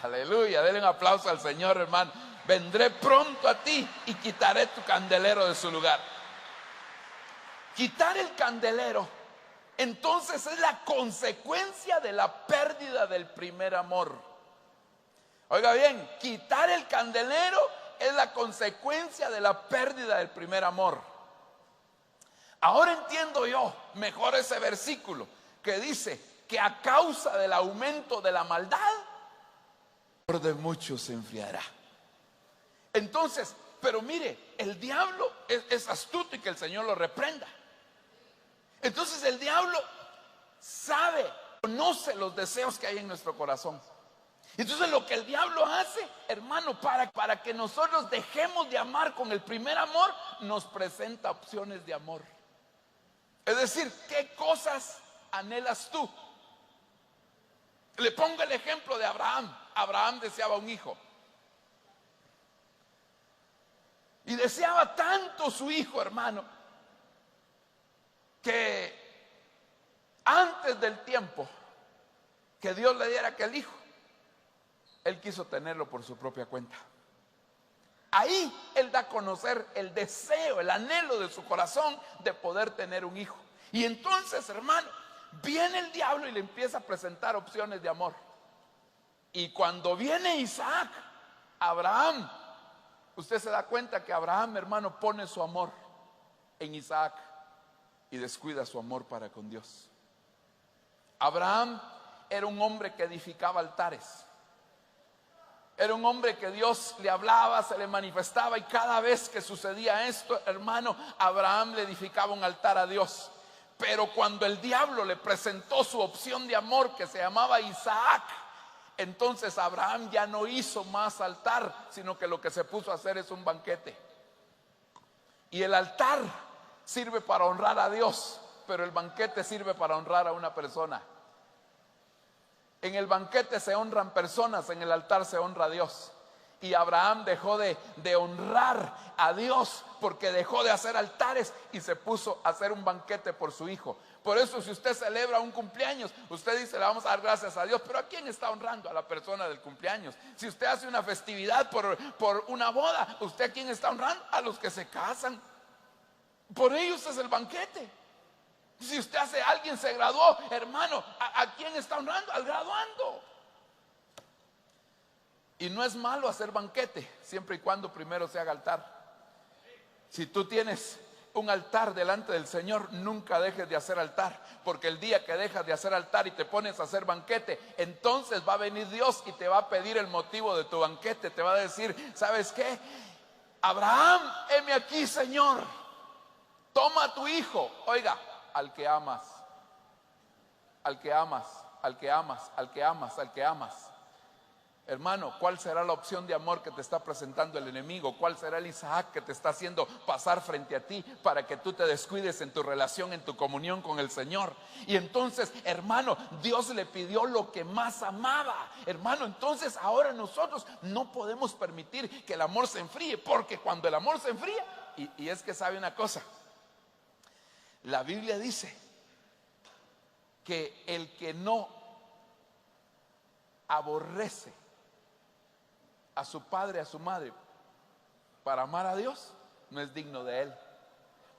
Aleluya, denle un aplauso al Señor, hermano. Vendré pronto a ti y quitaré tu candelero de su lugar. Quitar el candelero, entonces, es la consecuencia de la pérdida del primer amor. Oiga bien, quitar el candelero es la consecuencia de la pérdida del primer amor. Ahora entiendo yo mejor ese versículo que dice que a causa del aumento de la maldad, el amor de muchos se enfriará. Entonces, pero mire, el diablo es astuto, y que el Señor lo reprenda. Entonces el diablo sabe, conoce los deseos que hay en nuestro corazón. Entonces lo que el diablo hace, hermano, para que nosotros dejemos de amar con el primer amor, nos presenta opciones de amor. Es decir, ¿qué cosas anhelas tú? Le pongo el ejemplo de Abraham. Abraham deseaba un hijo. Y deseaba tanto su hijo, hermano, que antes del tiempo que Dios le diera aquel hijo, él quiso tenerlo por su propia cuenta. Ahí él da a conocer el deseo, el anhelo de su corazón de poder tener un hijo. Y entonces, hermano, viene el diablo y le empieza a presentar opciones de amor. Y cuando viene Isaac, Abraham, usted se da cuenta que Abraham, hermano, pone su amor en Isaac y descuida su amor para con Dios. Abraham era un hombre que edificaba altares. Era un hombre que Dios le hablaba, se le manifestaba, y cada vez que sucedía esto, hermano, Abraham le edificaba un altar a Dios. Pero cuando el diablo le presentó su opción de amor, que se llamaba Isaac, entonces Abraham ya no hizo más altar, sino que lo que se puso a hacer es un banquete. Y el altar sirve para honrar a Dios, pero el banquete sirve para honrar a una persona. En el banquete se honran personas, en el altar se honra a Dios. Y Abraham dejó de honrar a Dios porque dejó de hacer altares y se puso a hacer un banquete por su hijo. Por eso, si usted celebra un cumpleaños, usted dice, le vamos a dar gracias a Dios, pero ¿a quién está honrando? A la persona del cumpleaños. Si usted hace una festividad por una boda, ¿usted a quién está honrando? A los que se casan. Por ellos es el banquete. Si usted hace, alguien se graduó, hermano, ¿a quién está honrando? Al graduando. Y no es malo hacer banquete, siempre y cuando primero se haga altar. Si tú tienes un altar delante del Señor, nunca dejes de hacer altar, porque el día que dejas de hacer altar y te pones a hacer banquete, entonces va a venir Dios y te va a pedir el motivo de tu banquete. Te va a decir, ¿sabes qué? Abraham, heme aquí, Señor, toma a tu hijo. Oiga, al que amas, al que amas, al que amas, al que amas, al que amas. Hermano, ¿cuál será la opción de amor que te está presentando el enemigo? ¿Cuál será el Isaac que te está haciendo pasar frente a ti para que tú te descuides en tu relación, en tu comunión con el Señor? Y entonces, hermano, Dios le pidió lo que más amaba. Hermano, entonces ahora nosotros no podemos permitir que el amor se enfríe, porque cuando el amor se enfría, y es que sabe una cosa, la Biblia dice que el que no aborrece a su padre, a su madre, para amar a Dios, no es digno de él.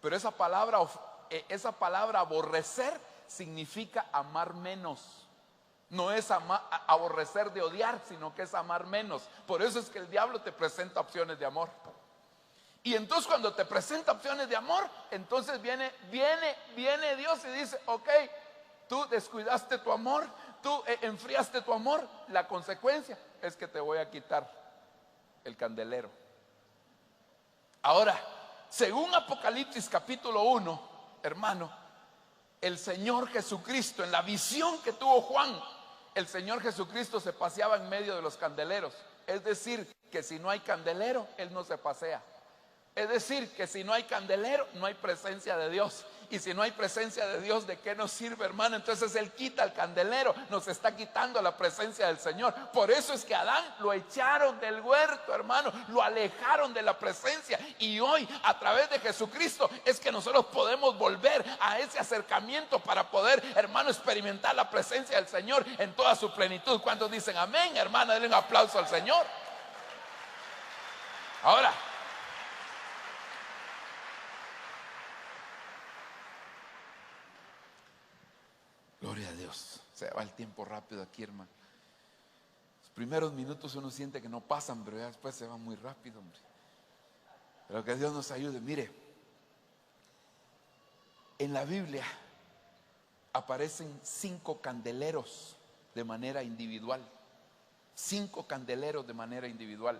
Pero esa palabra aborrecer significa amar menos. No es aborrecer de odiar, sino que es amar menos. Por eso es que el diablo te presenta opciones de amor. Y entonces cuando te presenta opciones de amor, entonces viene Dios y dice, ok, tú descuidaste tu amor, tú enfriaste tu amor, la consecuencia es que te voy a quitar el candelero. Ahora, Según Apocalipsis capítulo 1, hermano, el Señor Jesucristo, en la visión que tuvo Juan, el Señor Jesucristo se paseaba en medio de los candeleros. Es decir, que si no hay candelero, Él no se pasea. Es decir, que si no hay candelero, no hay presencia de Dios. Y si no hay presencia de Dios, ¿de qué nos sirve, hermano? Entonces Él quita el candelero, nos está quitando la presencia del Señor. Por eso es que a Adán lo echaron del huerto, hermano, lo alejaron de la presencia. Y hoy, a través de Jesucristo, es que nosotros podemos volver a ese acercamiento para poder, hermano, experimentar la presencia del Señor en toda su plenitud. ¿Cuántos dicen amén, hermana? Denle un aplauso al Señor. Ahora, gloria a Dios. Se va el tiempo rápido aquí, hermano. Los primeros minutos uno siente que no pasan, pero ya después se va muy rápido, hombre. Pero que Dios nos ayude. Mire, en la Biblia aparecen 5 candeleros de manera individual. 5 candeleros de manera individual.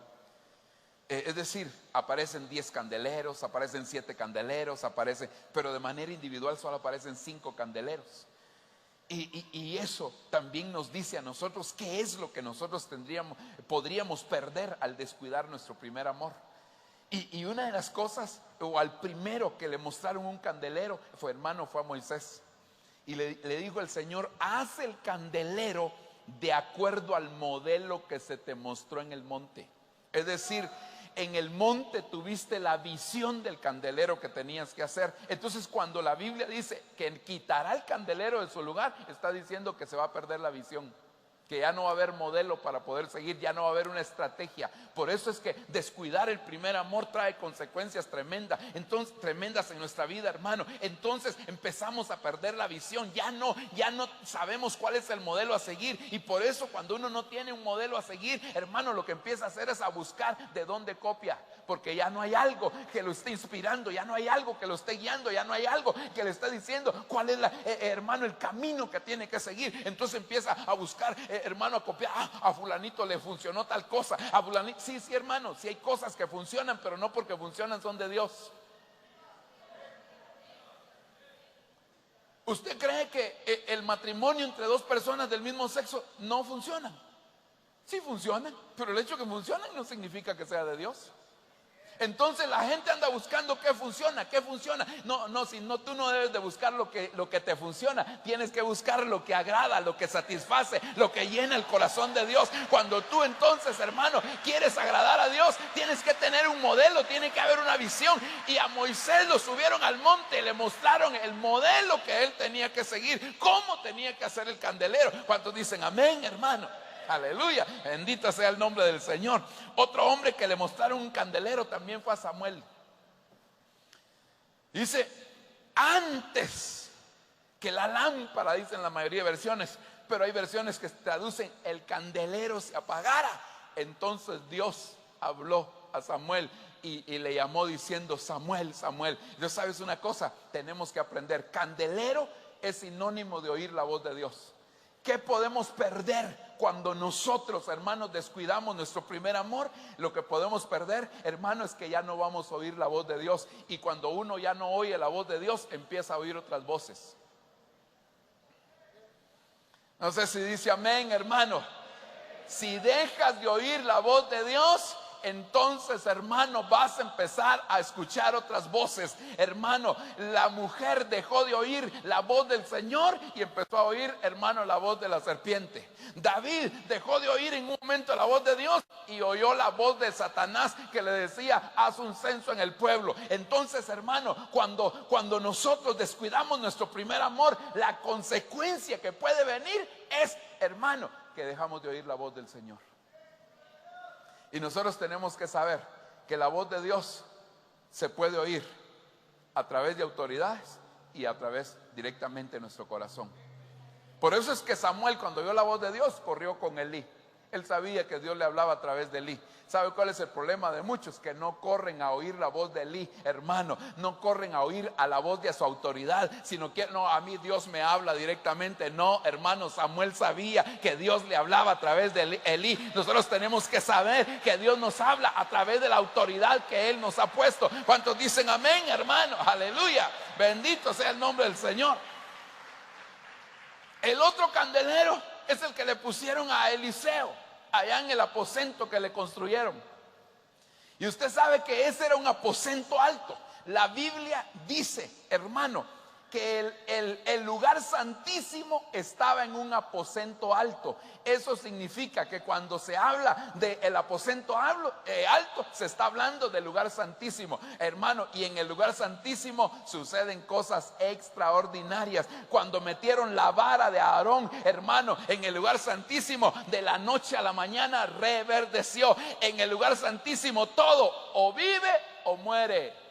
Es decir, aparecen 10 candeleros, aparecen 7 candeleros, pero de manera individual solo aparecen 5 candeleros. Y eso también nos dice a nosotros qué es lo que nosotros podríamos perder al descuidar nuestro primer amor. Y una de las cosas, o al primero que le mostraron un candelero, fue a Moisés. Y le dijo el Señor: haz el candelero de acuerdo al modelo que se te mostró en el monte. Es decir, en el monte tuviste la visión del candelero que tenías que hacer. Entonces, cuando la Biblia dice que quitará el candelero de su lugar, está diciendo que se va a perder la visión, que ya no va a haber modelo para poder seguir, ya no va a haber una estrategia. Por eso es que descuidar el primer amor trae consecuencias tremendas en nuestra vida, hermano. Entonces empezamos a perder la visión, ya no sabemos cuál es el modelo a seguir. Y por eso, cuando uno no tiene un modelo a seguir, hermano, lo que empieza a hacer es a buscar de dónde copia, porque ya no hay algo que lo esté inspirando, ya no hay algo que lo esté guiando, ya no hay algo que le esté diciendo cuál es hermano, el camino que tiene que seguir. Entonces empieza a buscar, hermano, a copiar. A fulanito le funcionó tal cosa, a fulanito. Sí, hermano, sí hay cosas que funcionan, pero no porque funcionan son de Dios. ¿Usted cree que el matrimonio entre 2 personas del mismo sexo no funciona? Sí funciona, pero el hecho de que funcionan no significa que sea de Dios. Entonces la gente anda buscando qué funciona. No, tú no debes de buscar lo que te funciona. Tienes que buscar lo que agrada, lo que satisface, lo que llena el corazón de Dios. Cuando tú entonces, hermano, quieres agradar a Dios, tienes que tener un modelo, tiene que haber una visión. Y a Moisés lo subieron al monte, le mostraron el modelo que él tenía que seguir, cómo tenía que hacer el candelero. ¿Cuántos dicen amén, hermano? Aleluya, bendito sea el nombre del Señor. Otro hombre que le mostraron un candelero también fue a Samuel. Dice, antes que la lámpara, dicen la mayoría de versiones, pero hay versiones que traducen el candelero se apagara. Entonces Dios habló a Samuel y le llamó diciendo: Samuel, Samuel. Entonces, ¿sabes una cosa? Tenemos que aprender. Candelero es sinónimo de oír la voz de Dios. ¿Qué podemos perder cuando nosotros, hermanos, descuidamos nuestro primer amor? Lo que podemos perder, hermano, es que ya no vamos a oír la voz de Dios. Y cuando uno ya no oye la voz de Dios, empieza a oír otras voces. No sé si dice amén, hermano. Si dejas de oír la voz de Dios, entonces, hermano, vas a empezar a escuchar otras voces. Hermano, la mujer dejó de oír la voz del Señor y empezó a oír, hermano, la voz de la serpiente. David dejó de oír en un momento la voz de Dios y oyó la voz de Satanás que le decía: haz un censo en el pueblo. Entonces, hermano, cuando nosotros descuidamos nuestro primer amor, la consecuencia que puede venir es, hermano, que dejamos de oír la voz del Señor. Y nosotros tenemos que saber que la voz de Dios se puede oír a través de autoridades y a través directamente de nuestro corazón. Por eso es que Samuel, cuando oyó la voz de Dios, corrió con Elí. Él sabía que Dios le hablaba a través de Elí. ¿Sabe cuál es el problema de muchos? Que no corren a oír la voz de Elí, hermano. No corren a oír a la voz de su autoridad, sino que no, a mí Dios me habla directamente. No, hermano, Samuel sabía que Dios le hablaba a través de Elí. Nosotros tenemos que saber que Dios nos habla a través de la autoridad que Él nos ha puesto. ¿Cuántos dicen amén, hermano? Aleluya. Bendito sea el nombre del Señor. El otro candelero es el que le pusieron a Eliseo allá en el aposento que le construyeron. Y usted sabe que ese era un aposento alto. La Biblia dice, hermano, que el lugar santísimo estaba en un aposento alto. Eso significa que cuando se habla del aposento alto, se está hablando del lugar santísimo, hermano. Y en el lugar santísimo suceden cosas extraordinarias. Cuando metieron la vara de Aarón, hermano, en el lugar santísimo, de la noche a la mañana reverdeció. En el lugar santísimo todo o vive o muere.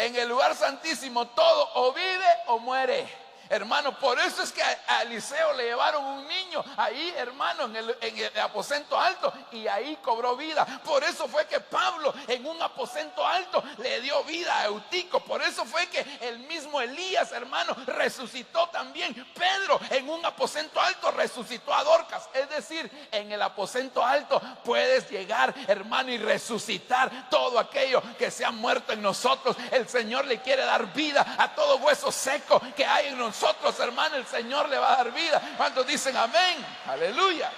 En el lugar santísimo todo o vive o muere. Hermano, por eso es que a Eliseo le llevaron un niño ahí, hermano, en el aposento alto, y ahí cobró vida. Por eso fue que Pablo en un aposento alto le dio vida a Eutico. Por eso fue que el mismo Elías, hermano, resucitó también. Pedro en un aposento alto resucitó a Dorcas. Es decir, en el aposento alto puedes llegar, hermano, y resucitar todo aquello que se ha muerto en nosotros. El Señor le quiere dar vida a todo hueso seco que hay en nosotros, hermano. El Señor le va a dar vida. ¿Cuántos dicen amén? Aleluya.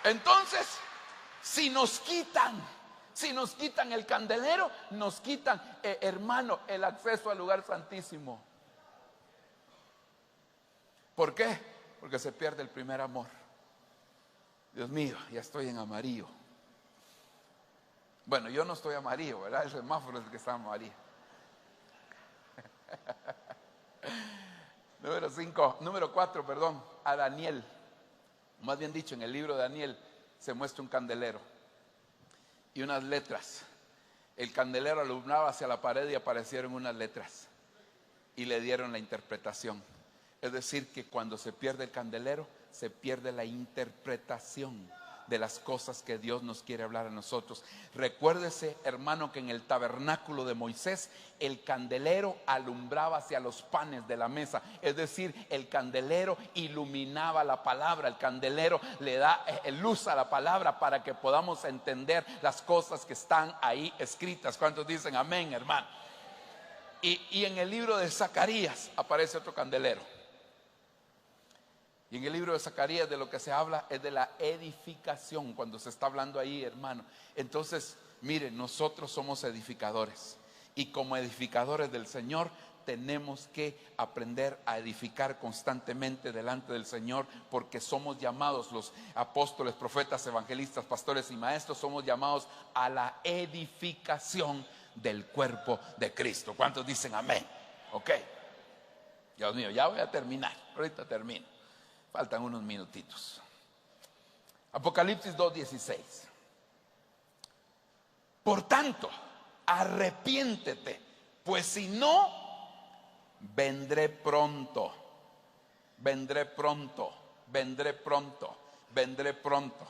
Entonces, si nos quitan el candelero, nos quitan, hermano, el acceso al lugar santísimo. ¿Por qué? Porque se pierde el primer amor. Dios mío, ya estoy en amarillo. Bueno, yo no estoy amarillo, ¿verdad? El semáforo es el que está amarillo. Número 4, perdón, a Daniel. Más bien dicho, en el libro de Daniel se muestra un candelero y unas letras. El candelero alumbraba hacia la pared y aparecieron unas letras y le dieron la interpretación. Es decir, que cuando se pierde el candelero, se pierde la interpretación de las cosas que Dios nos quiere hablar a nosotros. Recuérdese, hermano, que en el tabernáculo de Moisés el candelero alumbraba hacia los panes de la mesa. Es decir, el candelero iluminaba la palabra. El candelero le da luz a la palabra para que podamos entender las cosas que están ahí escritas. ¿Cuántos dicen amén, hermano? Y en el libro de Zacarías aparece otro candelero. Y en el libro de Zacarías de lo que se habla es de la edificación, cuando se está hablando ahí, hermano. Entonces, miren, nosotros somos edificadores. Y como edificadores del Señor, tenemos que aprender a edificar constantemente delante del Señor, porque somos llamados, los apóstoles, profetas, evangelistas, pastores y maestros, somos llamados a la edificación del cuerpo de Cristo. ¿Cuántos dicen amén? Ok. Dios mío, ya voy a terminar. Ahorita termino. Faltan unos minutitos. Apocalipsis 2:16. Por tanto, arrepiéntete, pues si no, vendré pronto, vendré pronto, vendré pronto, vendré pronto.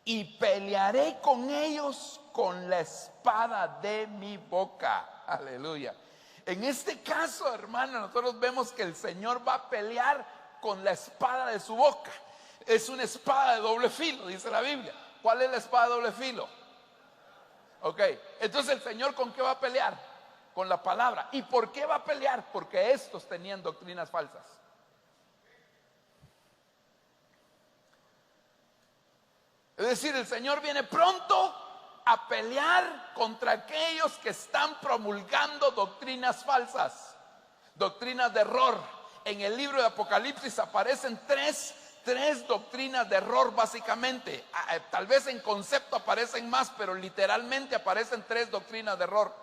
Y pelearé con ellos con la espada de mi boca. Aleluya. En este caso, hermano, nosotros vemos que el Señor va a pelear con la espada de su boca. Es una espada de doble filo, dice la Biblia. ¿Cuál es la espada de doble filo? Ok, entonces el Señor ¿con qué va a pelear? Con la palabra. ¿Y por qué va a pelear? Porque estos tenían doctrinas falsas. Es decir, el Señor viene pronto a pelear contra aquellos que están promulgando doctrinas falsas, doctrinas de error. En el libro de Apocalipsis aparecen tres doctrinas de error básicamente. Tal vez en concepto aparecen más, pero literalmente aparecen 3 doctrinas de error.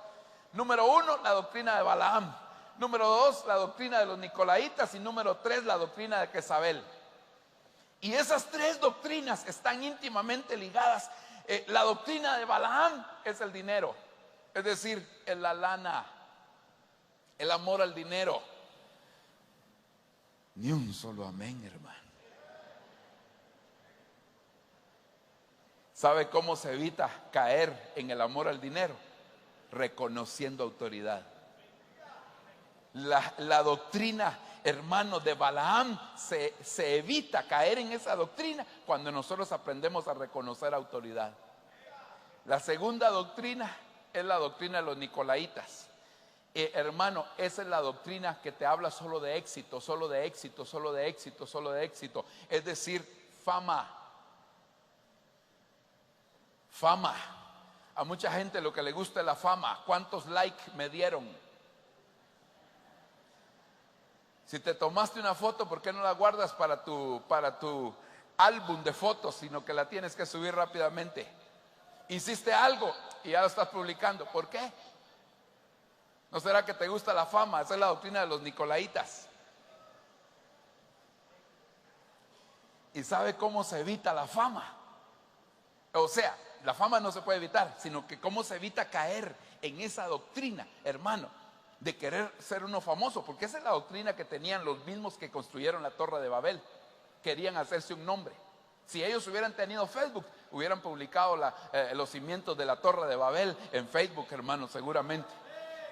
Número 1, la doctrina de Balaam. Número 2, la doctrina de los Nicolaitas. Y número 3, la doctrina de Jezabel. Y esas 3 doctrinas están íntimamente ligadas. La doctrina de Balaam es el dinero, es decir, la lana, el amor al dinero. Ni un solo amén, hermano. ¿Sabe cómo se evita caer en el amor al dinero? Reconociendo autoridad. La doctrina, hermano, de Balaam se evita caer en esa doctrina cuando nosotros aprendemos a reconocer autoridad. La segunda doctrina es la doctrina de los nicolaitas. Hermano, esa es la doctrina que te habla solo de éxito, solo de éxito, solo de éxito, solo de éxito. Es decir, fama. Fama. A mucha gente lo que le gusta es la fama. ¿Cuántos likes me dieron? Si te tomaste una foto, ¿por qué no la guardas para tu álbum de fotos, sino que la tienes que subir rápidamente? Hiciste algo y ya lo estás publicando. ¿Por qué? ¿No será que te gusta la fama? Esa es la doctrina de los nicolaitas. ¿Y sabe cómo se evita la fama? O sea, la fama no se puede evitar, sino que cómo se evita caer en esa doctrina, hermano, de querer ser uno famoso, porque esa es la doctrina que tenían los mismos que construyeron la Torre de Babel. Querían hacerse un nombre. Si ellos hubieran tenido Facebook, hubieran publicado los cimientos de la Torre de Babel en Facebook, hermano, seguramente.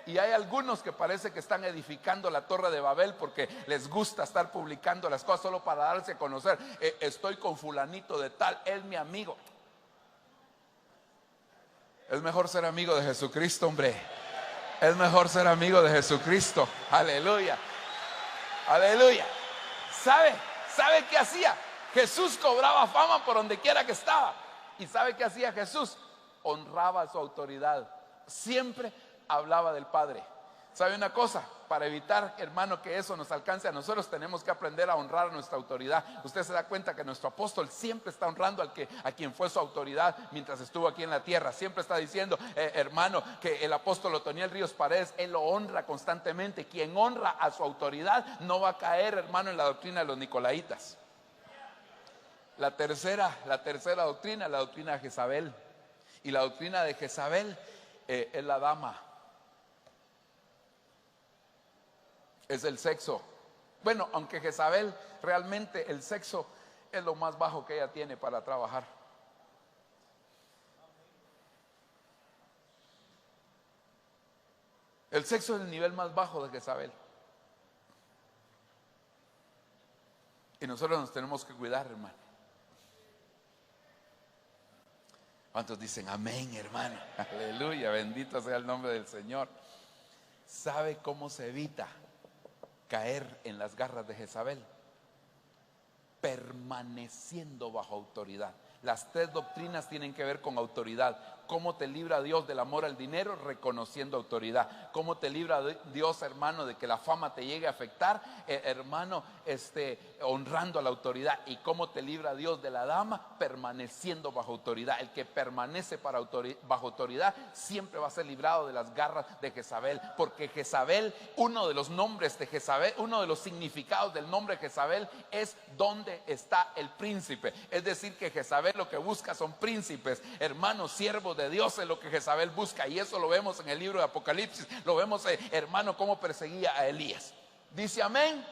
Y hay algunos que parece que están edificando la Torre de Babel porque les gusta estar publicando las cosas solo para darse a conocer. Estoy con fulanito de tal, es mi amigo. Es mejor ser amigo de Jesucristo, hombre. Es mejor ser amigo de Jesucristo. Aleluya. Aleluya. ¿Sabe qué hacía? Jesús cobraba fama por donde quiera que estaba. ¿Y sabe qué hacía Jesús? Honraba su autoridad. Siempre hablaba del Padre. ¿Sabe una cosa? Para evitar, hermano, que eso nos alcance a nosotros, tenemos que aprender a honrar a nuestra autoridad. Usted se da cuenta que nuestro apóstol siempre está honrando a quien fue su autoridad mientras estuvo aquí en la tierra. Siempre está diciendo, hermano, que el apóstol Otoniel Ríos Paredes, él lo honra constantemente. Quien honra a su autoridad no va a caer, hermano, en la doctrina de los nicolaitas. La tercera doctrina, la doctrina de Jezabel. Y la doctrina de Jezabel es la dama. Es el sexo. Bueno, aunque Jezabel realmente el sexo es lo más bajo que ella tiene para trabajar. El sexo es el nivel más bajo de Jezabel. Y nosotros nos tenemos que cuidar, hermano. ¿Cuántos dicen amén, hermano? Aleluya, bendito sea el nombre del Señor. ¿Sabe cómo se evita caer en las garras de Jezabel? Permaneciendo bajo autoridad. Las tres doctrinas tienen que ver con autoridad. ¿Cómo te libra Dios del amor al dinero? Reconociendo autoridad. ¿Cómo te libra Dios, hermano, de que la fama te llegue a afectar? Hermano, honrando a la autoridad. ¿Y cómo te libra Dios de la dama? Permaneciendo bajo autoridad. El que permanece bajo autoridad siempre va a ser librado de las garras de Jezabel. Porque Jezabel, uno de los nombres de Jezabel, uno de los significados del nombre Jezabel es ¿dónde está el príncipe? Es decir, que Jezabel lo que busca son príncipes, hermanos, siervos de Dios, es lo que Jezabel busca. Y eso lo vemos en el libro de Apocalipsis. Lo vemos, hermano, cómo perseguía a Elías. ¿Dice amén?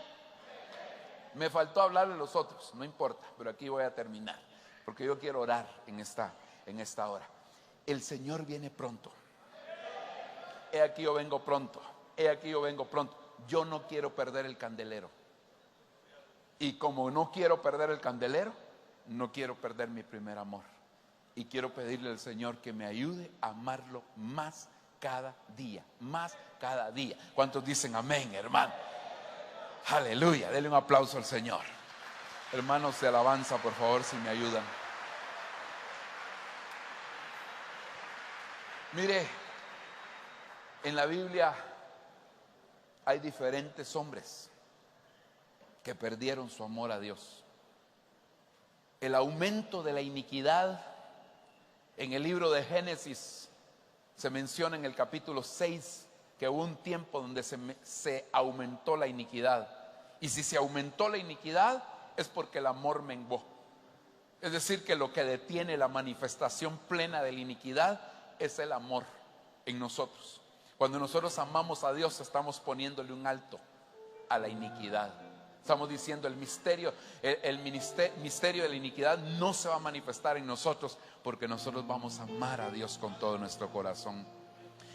Me faltó hablarle a los otros, no importa, pero aquí voy a terminar, porque yo quiero orar en esta hora. El Señor viene pronto. He aquí yo vengo pronto. He aquí yo vengo pronto. Yo no quiero perder el candelero. Y como no quiero perder el candelero, no quiero perder mi primer amor. Y quiero pedirle al Señor que me ayude a amarlo más cada día. Más cada día. ¿Cuántos dicen amén, hermano? Aleluya. Denle un aplauso al Señor. Hermanos de alabanza, por favor, si me ayudan. Mire, en la Biblia hay diferentes hombres que perdieron su amor a Dios. El aumento de la iniquidad en el libro de Génesis se menciona en el capítulo 6 que hubo un tiempo donde se aumentó la iniquidad. Y si se aumentó la iniquidad es porque el amor menguó. Es decir, que lo que detiene la manifestación plena de la iniquidad es el amor en nosotros. Cuando nosotros amamos a Dios, estamos poniéndole un alto a la iniquidad. Estamos diciendo el misterio de la iniquidad no se va a manifestar en nosotros, porque nosotros vamos a amar a Dios con todo nuestro corazón.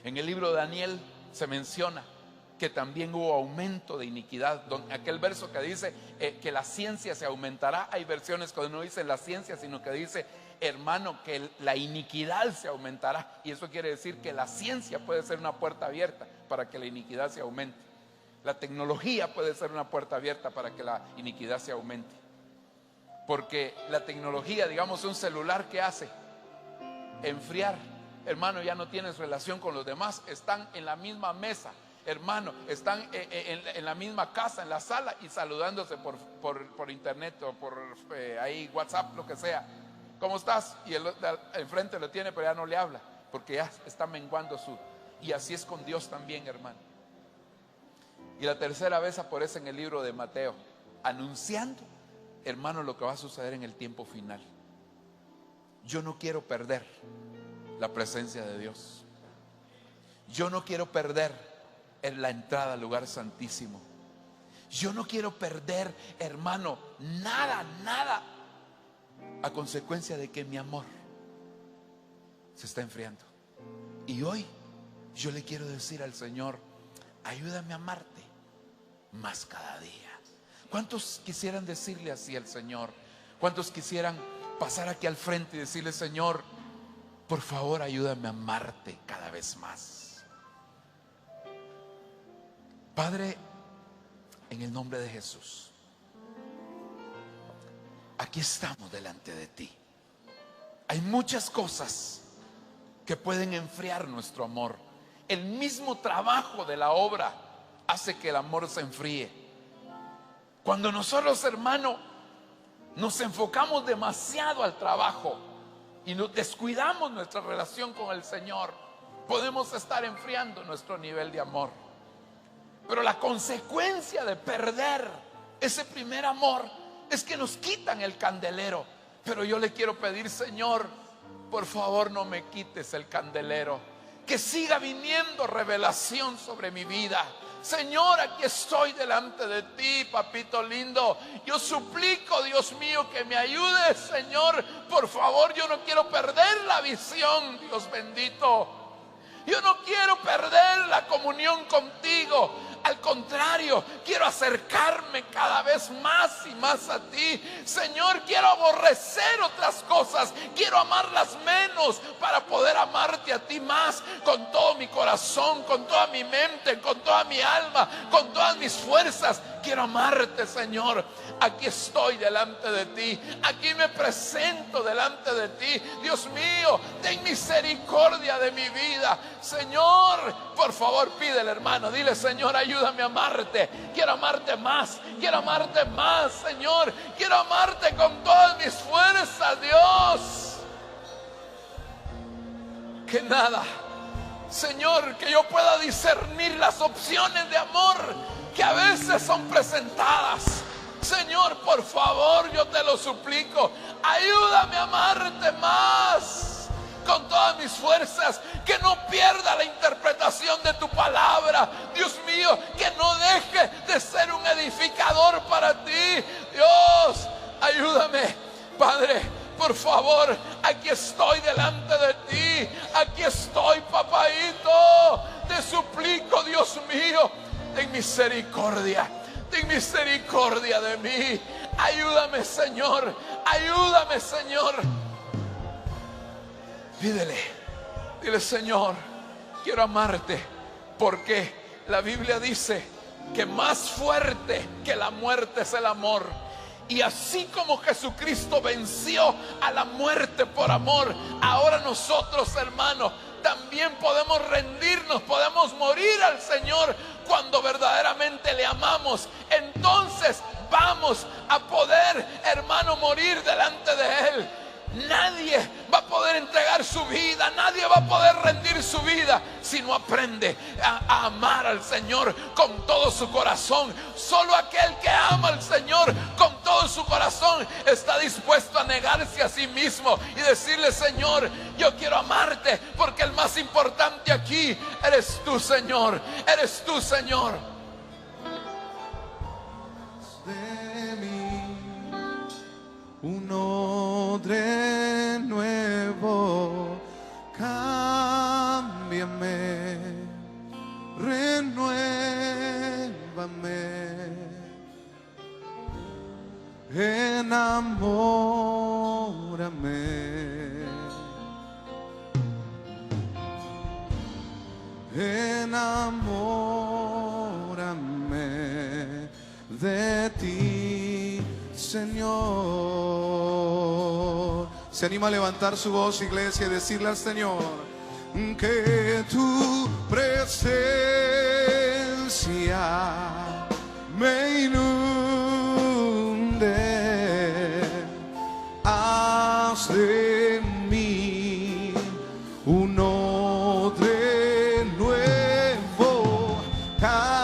En el libro de Daniel se menciona que también hubo aumento de iniquidad. Aquel verso que dice que la ciencia se aumentará. Hay versiones que no dicen la ciencia, sino que dice, hermano, que la iniquidad se aumentará. Y eso quiere decir que la ciencia puede ser una puerta abierta para que la iniquidad se aumente. La tecnología puede ser una puerta abierta para que la iniquidad se aumente. Porque la tecnología, digamos, un celular, ¿qué hace? Enfriar. Hermano, ya no tienes relación con los demás, están en la misma mesa, hermano, están en la misma casa, en la sala, y saludándose por internet o por ahí WhatsApp, lo que sea. ¿Cómo estás? Y el enfrente lo tiene, pero ya no le habla, porque ya está menguando su... Y así es con Dios también, hermano. Y la tercera vez aparece en el libro de Mateo, anunciando, hermano, lo que va a suceder en el tiempo final. Yo no quiero perder la presencia de Dios. Yo no quiero perder en la entrada al lugar santísimo. Yo no quiero perder, hermano, nada, a consecuencia de que mi amor se está enfriando. Y hoy yo le quiero decir al Señor, ayúdame a amarte más cada día. ¿Cuántos quisieran decirle así al Señor? ¿Cuántos quisieran pasar aquí al frente y decirle, Señor, por favor, ayúdame a amarte cada vez más? Padre, en el nombre de Jesús, aquí estamos delante de ti. Hay muchas cosas que pueden enfriar nuestro amor. El mismo trabajo de la obra hace que el amor se enfríe. Cuando nosotros, hermano, nos enfocamos demasiado al trabajo y nos descuidamos nuestra relación con el Señor, podemos estar enfriando nuestro nivel de amor. Pero la consecuencia de perder ese primer amor es que nos quitan el candelero. Pero yo le quiero pedir, Señor, por favor no me quites el candelero, que siga viniendo revelación sobre mi vida. Señor, aquí estoy delante de ti, papito lindo. Yo suplico, Dios mío, que me ayudes, Señor. Por favor, yo no quiero perder la visión, Dios bendito. Yo no quiero perder la comunión contigo. Al contrario, quiero acercarme cada vez más y más a ti. Señor, quiero aborrecer otras cosas, quiero amarlas menos para poder amarte a ti más, con todo mi corazón, con toda mi mente, con toda mi alma, con todas mis fuerzas. Quiero amarte, Señor. Aquí estoy delante de ti, aquí me presento delante de ti. Dios mío, ten misericordia de mi vida. Señor, por favor, pídele, hermano, dile, Señor, ayúdame a amarte. Quiero amarte más, Señor. Quiero amarte con todas mis fuerzas, Dios. Que nada, Señor, que yo pueda discernir las opciones de amor que a veces son presentadas. Señor, por favor, yo te lo suplico, ayúdame a amarte más con todas mis fuerzas, que no pierda la interpretación de tu palabra, Dios mío, que no deje de ser un edificador para ti. Dios, ayúdame, Padre, por favor, aquí estoy delante de ti, aquí estoy, papaito, te suplico, Dios mío, ten misericordia de mí. Ayúdame, Señor. Dile, Señor, quiero amarte, porque la Biblia dice que más fuerte que la muerte es el amor. Y así como Jesucristo venció a la muerte por amor, ahora nosotros, hermanos, también podemos rendirnos, podemos morir al Señor cuando verdaderamente le amamos. Entonces vamos a poder, hermano, morir delante de Él. Nadie va a poder entregar su vida, nadie va a poder rendir su vida si no aprende a amar al Señor con todo su corazón. Solo aquel que ama al Señor con todo su corazón está dispuesto a negarse a sí mismo y decirle, Señor, yo quiero amarte, porque el más importante aquí eres tú, Señor. Eres tú, Señor. de mí un odre nuevo, cámbiame, renuévame, enamórame. Enamórame de ti, Señor. Se anima a levantar su voz, iglesia, y decirle al Señor que tu presencia